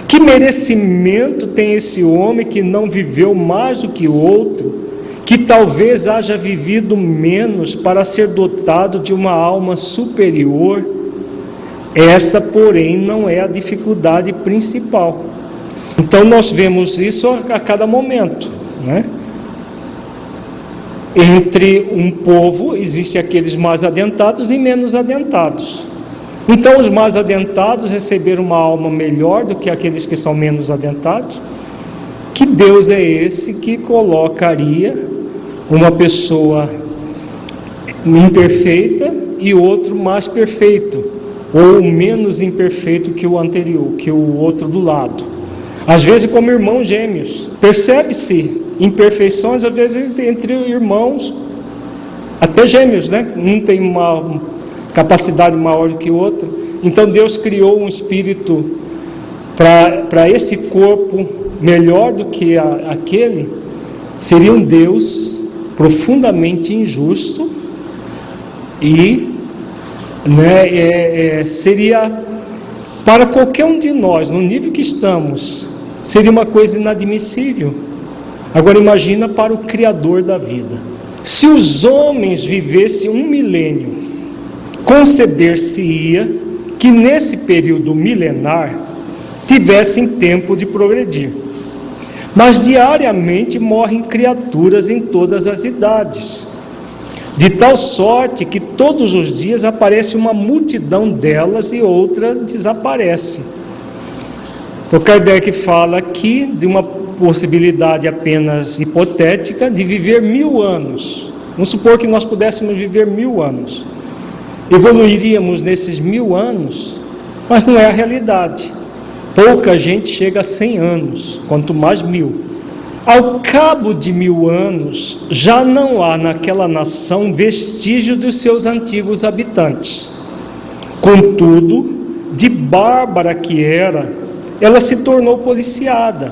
Que merecimento tem esse homem que não viveu mais do que o outro, que talvez haja vivido menos para ser dotado de uma alma superior? Esta, porém, não é a dificuldade principal. Então nós vemos isso a cada momento, né? Entre um povo existem aqueles mais adiantados e menos adiantados. Então os mais adiantados receberam uma alma melhor do que aqueles que são menos adiantados. Que Deus é esse que colocaria uma pessoa imperfeita e outro mais perfeito, ou menos imperfeito que o anterior, que o outro do lado? Às vezes como irmãos gêmeos, percebe-se imperfeições às vezes entre irmãos, até gêmeos, né? Um tem uma capacidade maior do que o outro. Então Deus criou um espírito para esse corpo melhor do que aquele. Seria um Deus profundamente injusto e seria para qualquer um de nós, no nível que estamos, seria uma coisa inadmissível. Agora imagina para o Criador da vida. Se os homens vivessem 1 milênio, conceber-se-ia que nesse período milenar tivessem tempo de progredir. Mas diariamente morrem criaturas em todas as idades, de tal sorte que todos os dias aparece uma multidão delas e outra desaparece. Então Kardec fala aqui de uma possibilidade apenas hipotética de viver 1000 anos. Vamos supor que nós pudéssemos viver 1000 anos. Evoluiríamos nesses 1000 anos, mas não é a realidade. Pouca gente chega a 100 anos, quanto mais 1000. Ao cabo de 1000 anos, já não há naquela nação vestígio dos seus antigos habitantes. Contudo, de bárbara que era, ela se tornou policiada.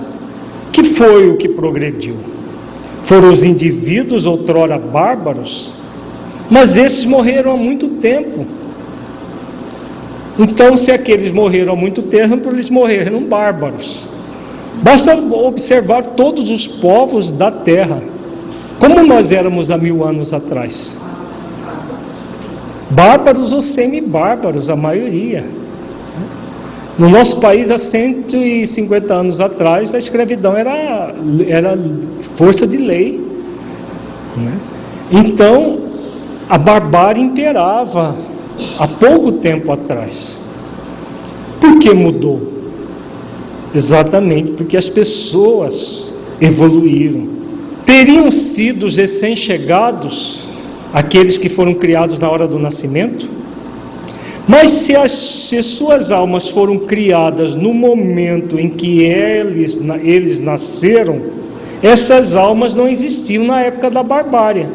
Que foi o que progrediu? Foram os indivíduos outrora bárbaros, mas esses morreram há muito tempo. Então, se aqueles morreram há muito tempo, eles morreram bárbaros. Basta observar todos os povos da terra, como nós éramos há 1000 anos atrás. Bárbaros ou semi-bárbaros, a maioria. No nosso país, há 150 anos atrás, a escravidão era força de lei, né? Então, a barbárie imperava há pouco tempo atrás. Por que mudou? Exatamente porque as pessoas evoluíram. Teriam sido os recém-chegados aqueles que foram criados na hora do nascimento? Mas se suas almas foram criadas no momento em que eles nasceram, essas almas não existiam na época da barbaria.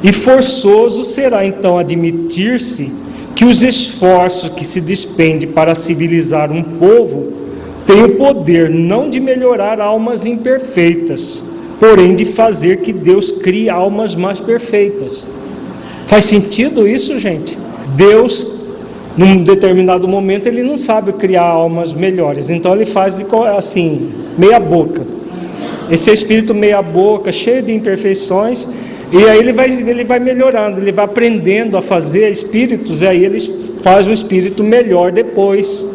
E forçoso será então admitir-se que os esforços que se despende para civilizar um povo têm o poder não de melhorar almas imperfeitas, porém de fazer que Deus crie almas mais perfeitas. Faz sentido isso, gente? Deus, num determinado momento, Ele não sabe criar almas melhores, então Ele faz assim, meia boca. Esse espírito meia boca, cheio de imperfeições, e aí ele vai melhorando, ele vai aprendendo a fazer espíritos, e aí ele faz um espírito melhor depois.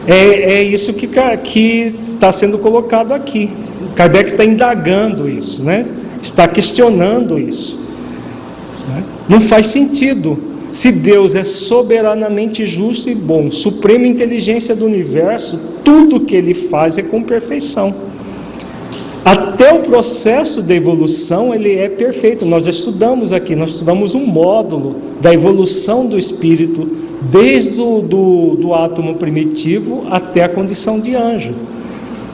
É isso que está sendo colocado aqui. Kardec está indagando isso, né? Está questionando isso, né? Não faz sentido. Se Deus é soberanamente justo e bom, suprema inteligência do universo, tudo que Ele faz é com perfeição. Até o processo da evolução, ele é perfeito. Nós já estudamos aqui, nós estudamos um módulo da evolução do espírito, desde do átomo primitivo até a condição de anjo.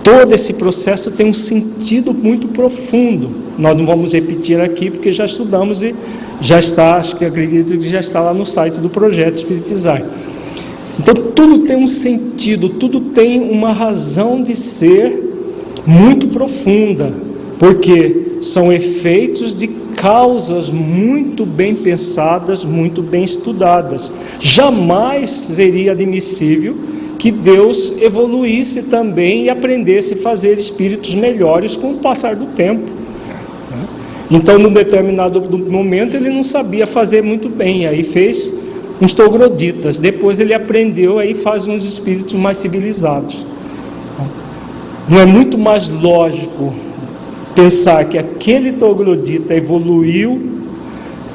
Todo esse processo tem um sentido muito profundo. Nós não vamos repetir aqui, porque já estudamos e já está, acredito que já está lá no site do Projeto Espiritizar. Então, tudo tem um sentido, tudo tem uma razão de ser muito profunda, porque são efeitos de causas muito bem pensadas, muito bem estudadas. Jamais seria admissível que Deus evoluísse também e aprendesse a fazer espíritos melhores com o passar do tempo. Então, num determinado momento, ele não sabia fazer muito bem, aí fez uns trogloditas. Depois ele aprendeu, aí faz uns espíritos mais civilizados. Não é muito mais lógico pensar que aquele troglodita evoluiu,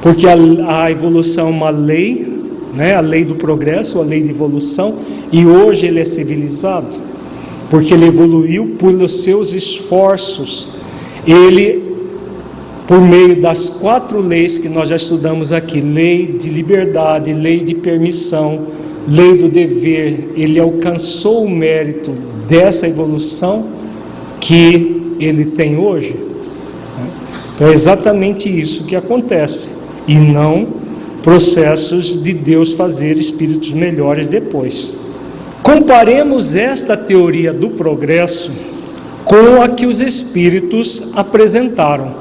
porque a evolução é uma lei, né? A lei do progresso, a lei de evolução, e hoje ele é civilizado, porque ele evoluiu pelos seus esforços. Ele, por meio das 4 leis que nós já estudamos aqui, lei de liberdade, lei de permissão, lei do dever, ele alcançou o mérito dessa evolução que ele tem hoje. Então é exatamente isso que acontece, e não processos de Deus fazer espíritos melhores depois. Comparemos esta teoria do progresso com a que os espíritos apresentaram.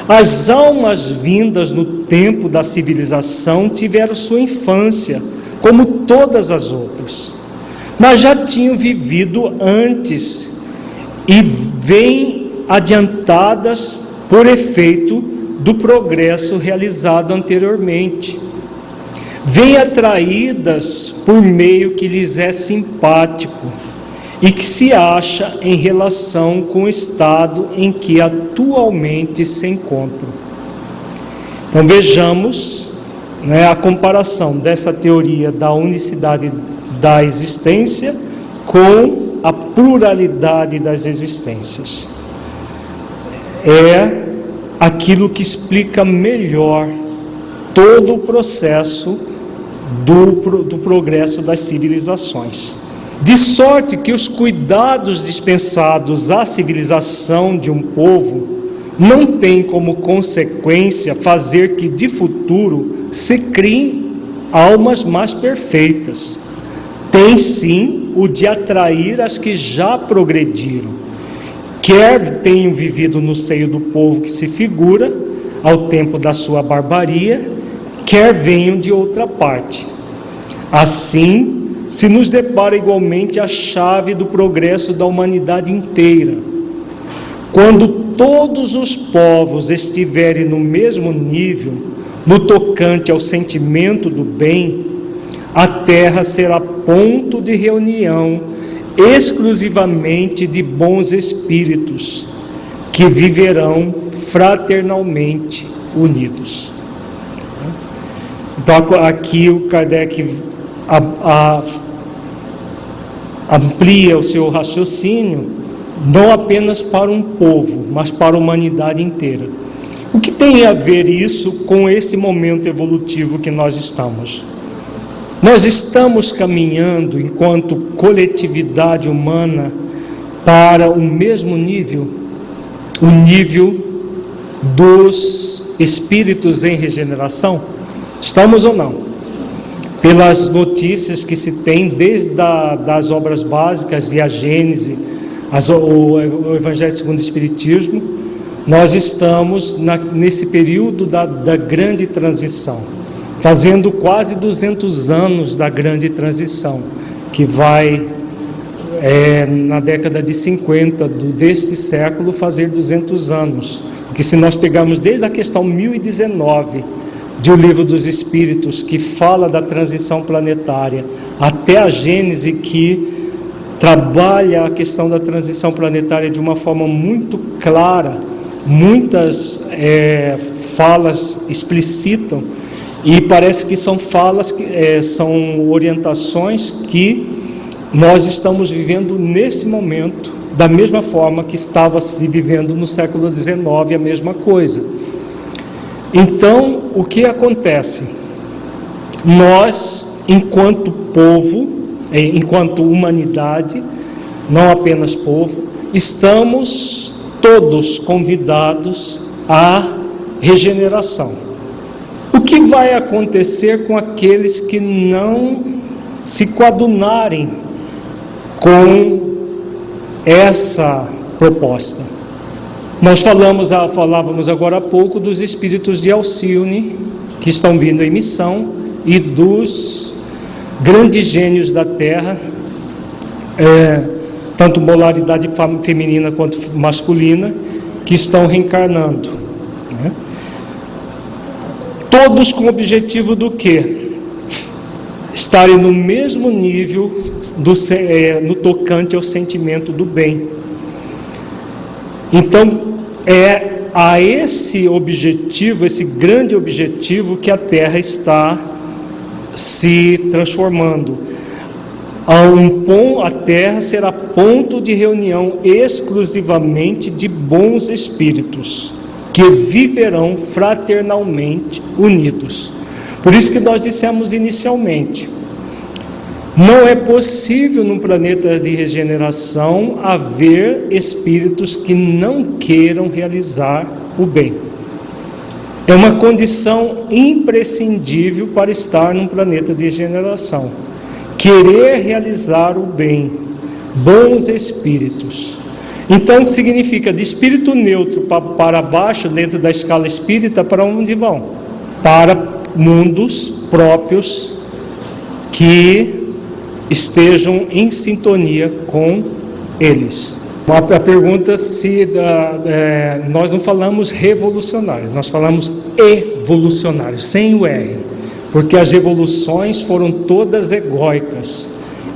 As almas vindas no tempo da civilização tiveram sua infância, como todas as outras, mas já tinham vivido antes e vêm adiantadas por efeito do progresso realizado anteriormente. Vêm atraídas por meio que lhes é simpático e que se acha em relação com o estado em que atualmente se encontram. Então vejamos, a comparação dessa teoria da unicidade da existência com a pluralidade das existências. É aquilo que explica melhor todo o processo do progresso das civilizações. De sorte que os cuidados dispensados à civilização de um povo não têm como consequência fazer que de futuro se criem almas mais perfeitas. Tem sim o de atrair as que já progrediram, quer tenham vivido no seio do povo que se figura ao tempo da sua barbaria, quer venham de outra parte. Assim, se nos depara igualmente a chave do progresso da humanidade inteira. Quando todos os povos estiverem no mesmo nível, no tocante ao sentimento do bem, a terra será ponto de reunião exclusivamente de bons espíritos, que viverão fraternalmente unidos. Então aqui o Kardec amplia o seu raciocínio, não apenas para um povo, mas para a humanidade inteira. O que tem a ver isso com esse momento evolutivo que nós estamos? Nós estamos caminhando, enquanto coletividade humana, para o mesmo nível, o nível dos espíritos em regeneração? Estamos ou não? Pelas notícias que se tem desde das obras básicas de a Gênese, o Evangelho segundo o Espiritismo, nós estamos nesse período da grande transição, fazendo quase 200 anos da grande transição, que vai, na década de 50 deste século, fazer 200 anos. Porque se nós pegarmos desde a questão 1019 de O Livro dos Espíritos, que fala da transição planetária, até a Gênese, que trabalha a questão da transição planetária de uma forma muito clara, muitas falas explicitam, e parece que são falas, são orientações que nós estamos vivendo nesse momento, da mesma forma que estava se vivendo no século XIX, a mesma coisa. Então, o que acontece? Nós, enquanto povo, enquanto humanidade, não apenas povo, estamos todos convidados à regeneração. O que vai acontecer com aqueles que não se coadunarem com essa proposta? Nós falávamos agora há pouco dos espíritos de Alcione, que estão vindo em missão, e dos grandes gênios da Terra, tanto polaridade feminina quanto masculina, que estão reencarnando, né? Todos com o objetivo do quê? Estarem no mesmo nível no tocante ao sentimento do bem. Então, é a esse objetivo, esse grande objetivo, que a Terra está se transformando. A Terra será ponto de reunião exclusivamente de bons espíritos, que viverão fraternalmente unidos. Por isso que nós dissemos inicialmente, não é possível num planeta de regeneração haver espíritos que não queiram realizar o bem. É uma condição imprescindível para estar num planeta de regeneração. Querer realizar o bem, bons espíritos. Então, o que significa? De espírito neutro para baixo, dentro da escala espírita, para onde vão? Para mundos próprios que estejam em sintonia com eles. A pergunta se nós não falamos revolucionários, nós falamos evolucionários, sem o R, porque as evoluções foram todas egóicas.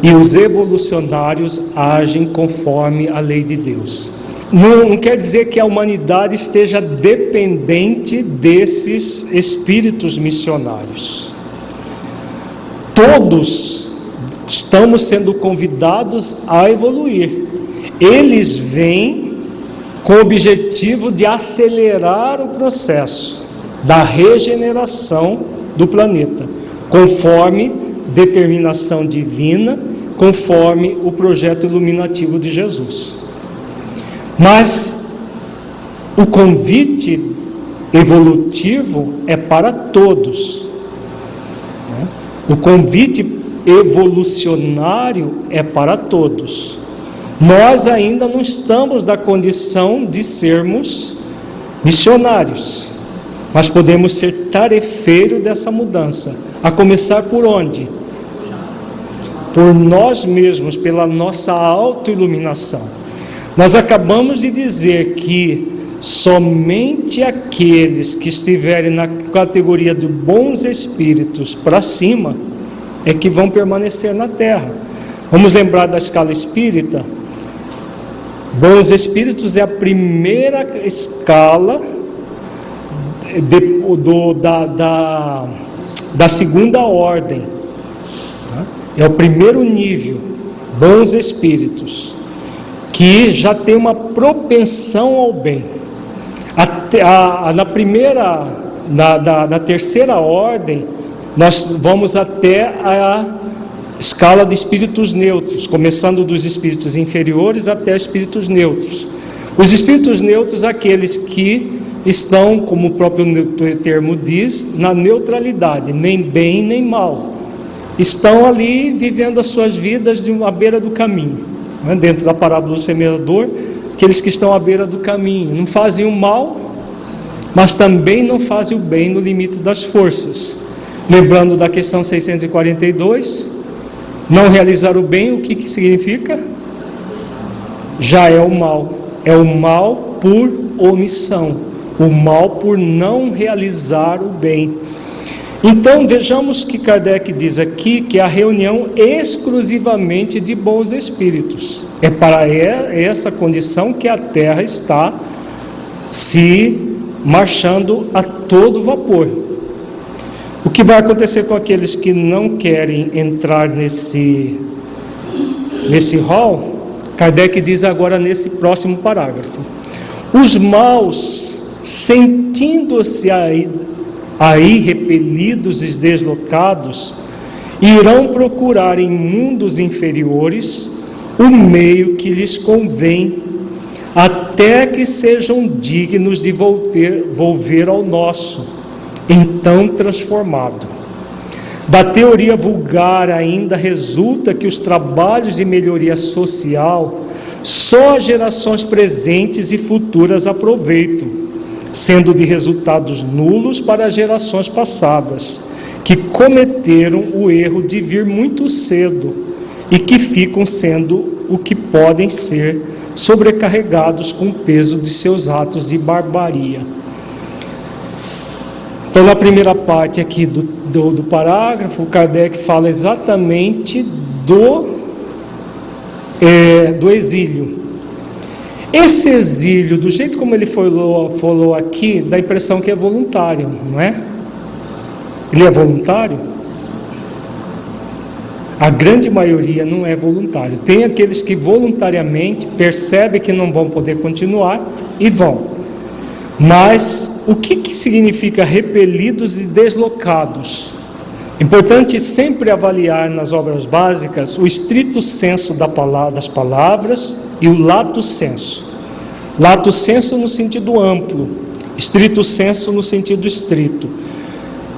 E os evolucionários agem conforme a lei de Deus. Não quer dizer que a humanidade esteja dependente desses espíritos missionários. Todos estamos sendo convidados a evoluir. Eles vêm com o objetivo de acelerar o processo da regeneração do planeta, conforme determinação divina, conforme o projeto iluminativo de Jesus. Mas o convite evolutivo é para todos, O convite evolucionário é para todos. Nós ainda não estamos na condição de sermos missionários, mas podemos ser tarefeiro dessa mudança. A começar por onde? Por nós mesmos, pela nossa autoiluminação. Nós acabamos de dizer que somente aqueles que estiverem na categoria de bons espíritos para cima é que vão permanecer na Terra. Vamos lembrar da escala espírita? Bons espíritos é a primeira escala da segunda ordem. É o primeiro nível, bons espíritos, que já tem uma propensão ao bem. Na terceira ordem, nós vamos até a escala de espíritos neutros, começando dos espíritos inferiores até espíritos neutros. Os espíritos neutros, aqueles que estão, como o próprio termo diz, na neutralidade, nem bem nem mal. Estão ali vivendo as suas vidas à beira do caminho, né? Dentro da parábola do semeador, aqueles que estão à beira do caminho, não fazem o mal, mas também não fazem o bem no limite das forças. Lembrando da questão 642, não realizar o bem, o que significa? Já é o mal. É o mal por omissão, o mal por não realizar o bem. Então vejamos que Kardec diz aqui que a reunião exclusivamente de bons espíritos. É para essa condição que a Terra está se marchando a todo vapor. O que vai acontecer com aqueles que não querem entrar nesse rol? Kardec diz agora nesse próximo parágrafo: os maus, sentindo-se aí repelidos e deslocados, irão procurar em mundos inferiores o meio que lhes convém, até que sejam dignos de volver ao nosso, então transformado. Da teoria vulgar ainda resulta que os trabalhos de melhoria social só as gerações presentes e futuras aproveitam, sendo de resultados nulos para as gerações passadas, que cometeram o erro de vir muito cedo e que ficam sendo o que podem ser, sobrecarregados com o peso de seus atos de barbaria. Então, na primeira parte aqui do parágrafo, Kardec fala exatamente do exílio. Esse exílio, do jeito como ele falou aqui, dá a impressão que é voluntário, não é? Ele é voluntário? A grande maioria não é voluntário. Tem aqueles que voluntariamente percebem que não vão poder continuar e vão. Mas o que significa repelidos e deslocados? Importante sempre avaliar nas obras básicas o estrito senso das palavras e o lato senso. Lato senso no sentido amplo, estrito senso no sentido estrito.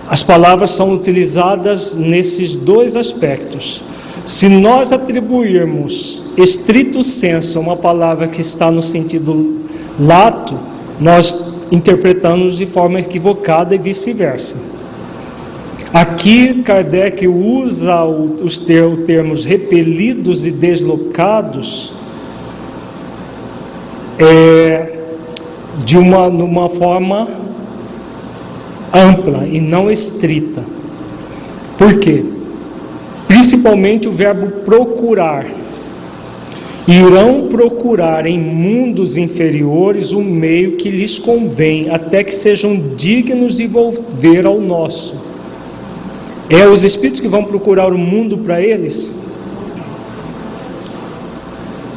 As palavras são utilizadas nesses dois aspectos. Se nós atribuirmos estrito senso a uma palavra que está no sentido lato, nós interpretamos de forma equivocada e vice-versa. Aqui Kardec usa os termos repelidos e deslocados numa forma ampla e não estrita. Por quê? Principalmente o verbo procurar. Irão procurar em mundos inferiores o meio que lhes convém, até que sejam dignos de volver ao nosso. É os espíritos que vão procurar o mundo para eles?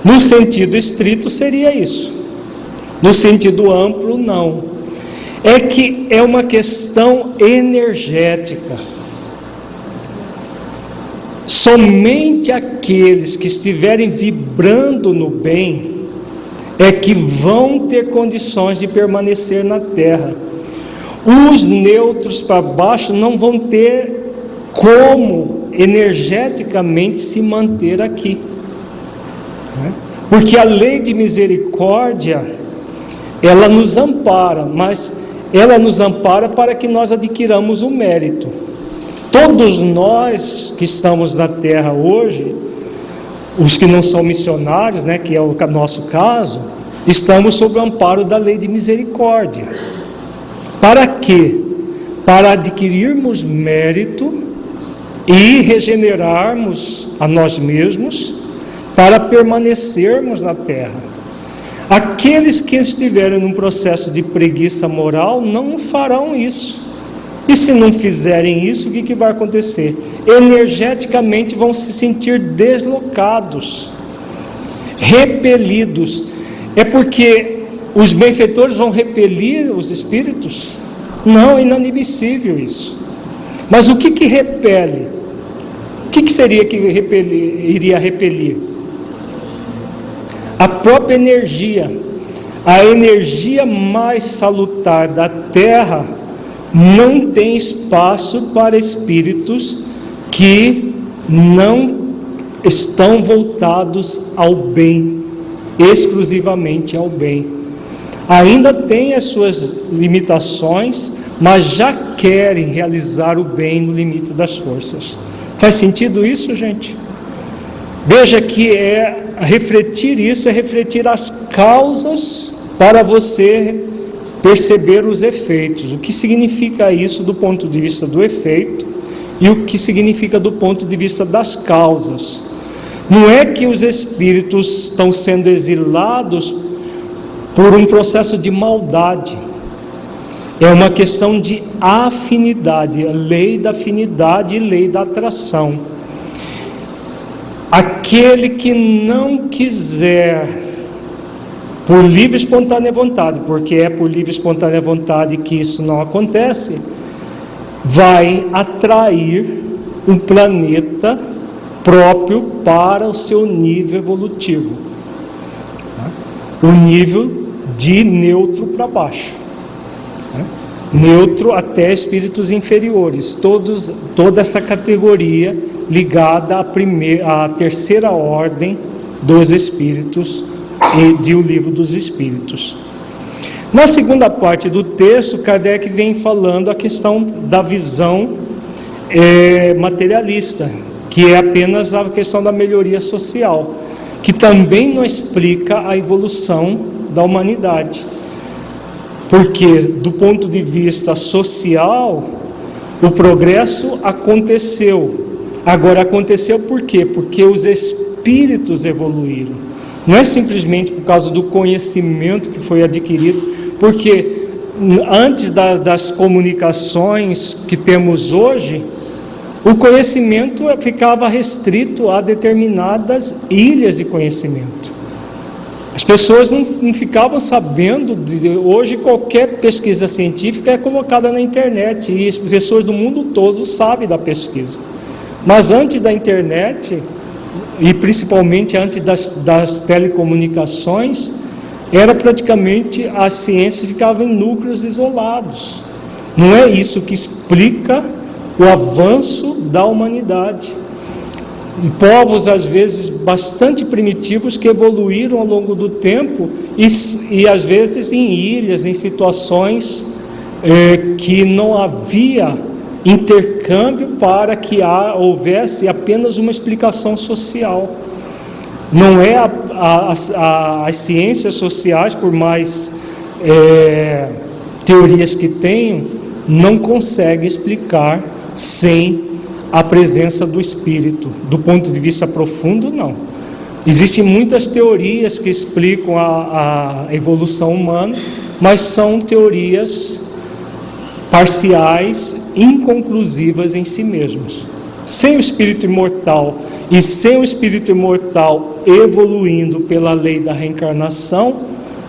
No sentido estrito seria isso. No sentido amplo, não. É que é uma questão energética. Somente aqueles que estiverem vibrando no bem é que vão ter condições de permanecer na Terra. Os neutros para baixo não vão ter como energeticamente se manter aqui, né? Porque a lei de misericórdia, ela nos ampara, mas ela nos ampara para que nós adquiramos o mérito. Todos nós que estamos na terra hoje, os que não são missionários, né, que é o nosso caso, estamos sob o amparo da lei de misericórdia. Para quê? Para adquirirmos mérito e regenerarmos a nós mesmos, para permanecermos na terra. Aqueles que estiverem num processo de preguiça moral não farão isso. E se não fizerem isso, o que vai acontecer? Energeticamente vão se sentir deslocados, repelidos. É porque os benfeitores vão repelir os espíritos? Não, é inadmissível isso. Mas o que repele? O que seria que iria repelir? A própria energia. A energia mais salutar da Terra não tem espaço para espíritos que não estão voltados ao bem, exclusivamente ao bem. Ainda tem as suas limitações, mas já querem realizar o bem no limite das forças. Faz sentido isso, gente? Veja que refletir isso é refletir as causas para você perceber os efeitos. O que significa isso do ponto de vista do efeito e o que significa do ponto de vista das causas. Não é que os espíritos estão sendo exilados por um processo de maldade. É uma questão de afinidade, a lei da afinidade e lei da atração. Aquele que não quiser, por livre e espontânea vontade, porque é por livre e espontânea vontade que isso não acontece, vai atrair um planeta próprio para o seu nível evolutivo, o nível de neutro para baixo, neutro até espíritos inferiores, toda essa categoria ligada à terceira ordem dos espíritos e de O Livro dos Espíritos. Na segunda parte do texto, Kardec vem falando a questão da visão materialista, que é apenas a questão da melhoria social, que também não explica a evolução da humanidade. Porque, do ponto de vista social, o progresso aconteceu. Agora, aconteceu por quê? Porque os espíritos evoluíram. Não é simplesmente por causa do conhecimento que foi adquirido, porque antes das comunicações que temos hoje, o conhecimento ficava restrito a determinadas ilhas de conhecimento. As pessoas não ficavam sabendo. Hoje qualquer pesquisa científica é colocada na internet e as pessoas do mundo todo sabem da pesquisa. Mas antes da internet, e principalmente antes das telecomunicações, era praticamente a ciência ficava em núcleos isolados. Não é isso que explica o avanço da humanidade. E povos às vezes bastante primitivos que evoluíram ao longo do tempo e às vezes em ilhas, em situações que não havia intercâmbio para que houvesse apenas uma explicação social. Não é as ciências sociais, por mais teorias que tenham, não conseguem explicar sem a presença do espírito. Do ponto de vista profundo, não. Existem muitas teorias que explicam a evolução humana, mas são teorias parciais, inconclusivas em si mesmas. Sem o espírito imortal e sem o espírito imortal evoluindo pela lei da reencarnação,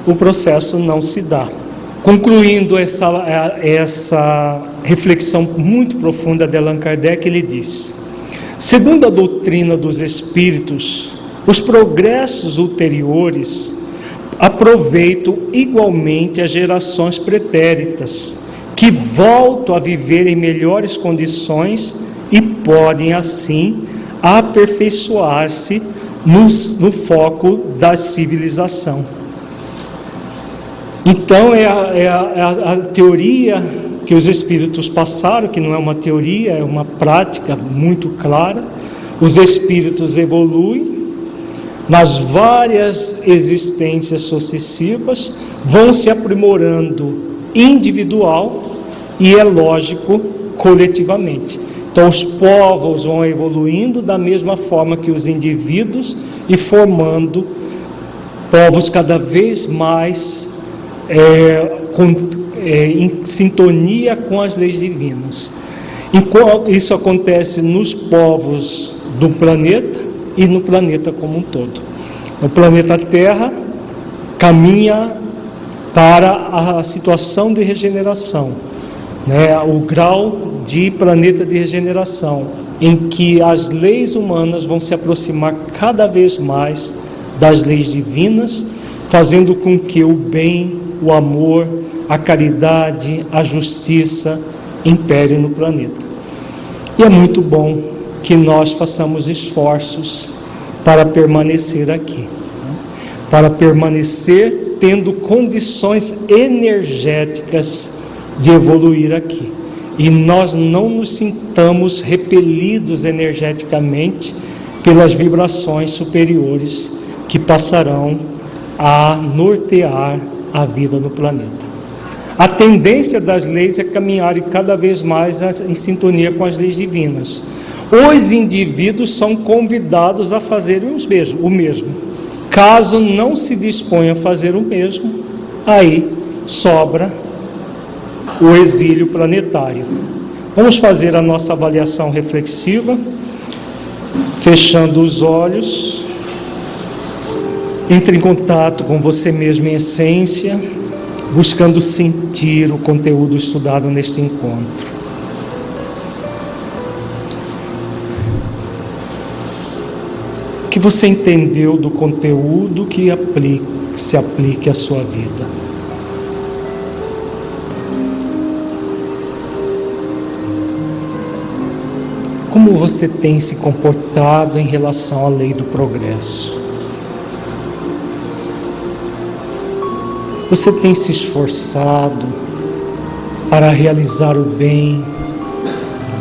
o processo não se dá. Concluindo essa reflexão muito profunda de Allan Kardec, ele diz: segundo a doutrina dos espíritos, os progressos ulteriores aproveitam igualmente as gerações pretéritas, que voltam a viver em melhores condições e podem assim aperfeiçoar-se no foco da civilização. Então é a teoria que os espíritos passaram, que não é uma teoria, é uma prática muito clara. Os espíritos evoluem nas várias existências sucessivas, vão se aprimorando individual e, é lógico, coletivamente. Então os povos vão evoluindo da mesma forma que os indivíduos e formando povos cada vez mais em sintonia com as leis divinas. Isso acontece nos povos do planeta e no planeta como um todo. O planeta Terra caminha para a situação de regeneração, o grau de planeta de regeneração, em que as leis humanas vão se aproximar cada vez mais das leis divinas, fazendo com que o bem, o amor, a caridade, a justiça impere no planeta. E é muito bom que nós façamos esforços para permanecer aqui, para permanecer tendo condições energéticas de evoluir aqui. E nós não nos sintamos repelidos energeticamente pelas vibrações superiores que passarão a nortear a vida no planeta. A tendência das leis é caminharem cada vez mais em sintonia com as leis divinas. Os indivíduos são convidados a fazerem o mesmo. Caso não se disponham a fazer o mesmo, aí sobra o exílio planetário. Vamos fazer a nossa avaliação reflexiva, fechando os olhos. Entre em contato com você mesmo em essência, buscando sentir o conteúdo estudado neste encontro. O que você entendeu do conteúdo que se aplique à sua vida? Como você tem se comportado em relação à lei do progresso? Você tem se esforçado para realizar o bem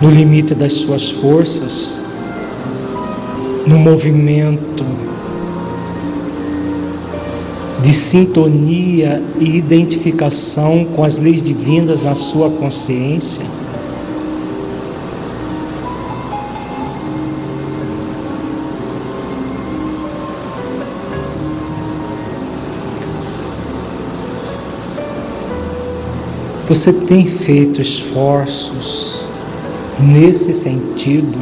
no limite das suas forças, no movimento de sintonia e identificação com as leis divinas na sua consciência? Você tem feito esforços nesse sentido,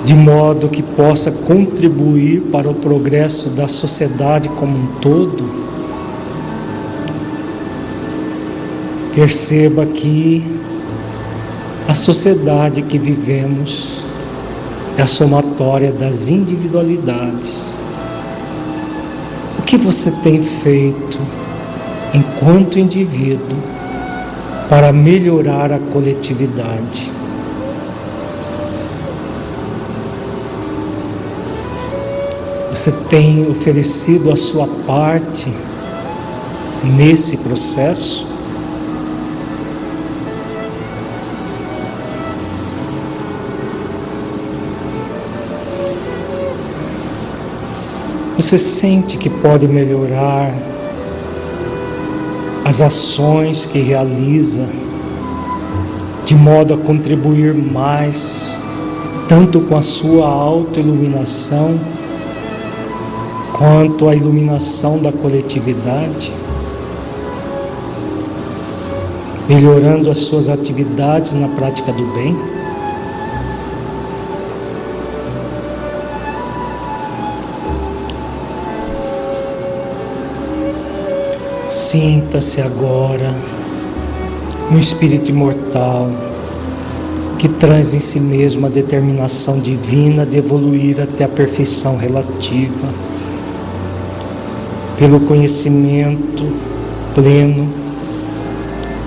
de modo que possa contribuir para o progresso da sociedade como um todo? Perceba que a sociedade que vivemos é a somatória das individualidades. O que você tem feito enquanto indivíduo para melhorar a coletividade? Você tem oferecido a sua parte nesse processo? Você sente que pode melhorar as ações que realiza, de modo a contribuir mais, tanto com a sua autoiluminação, quanto a iluminação da coletividade, melhorando as suas atividades na prática do bem? Sinta-se agora um espírito imortal que traz em si mesmo a determinação divina de evoluir até a perfeição relativa, pelo conhecimento pleno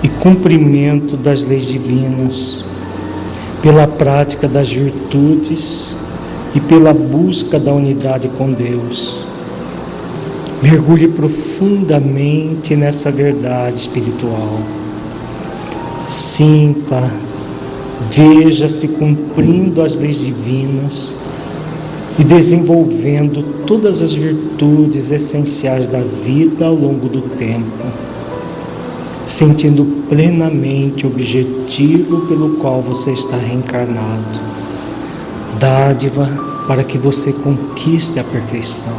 e cumprimento das leis divinas, pela prática das virtudes e pela busca da unidade com Deus. Mergulhe profundamente nessa verdade espiritual. Sinta, veja-se cumprindo as leis divinas e desenvolvendo todas as virtudes essenciais da vida ao longo do tempo, sentindo plenamente o objetivo pelo qual você está reencarnado, dádiva para que você conquiste a perfeição.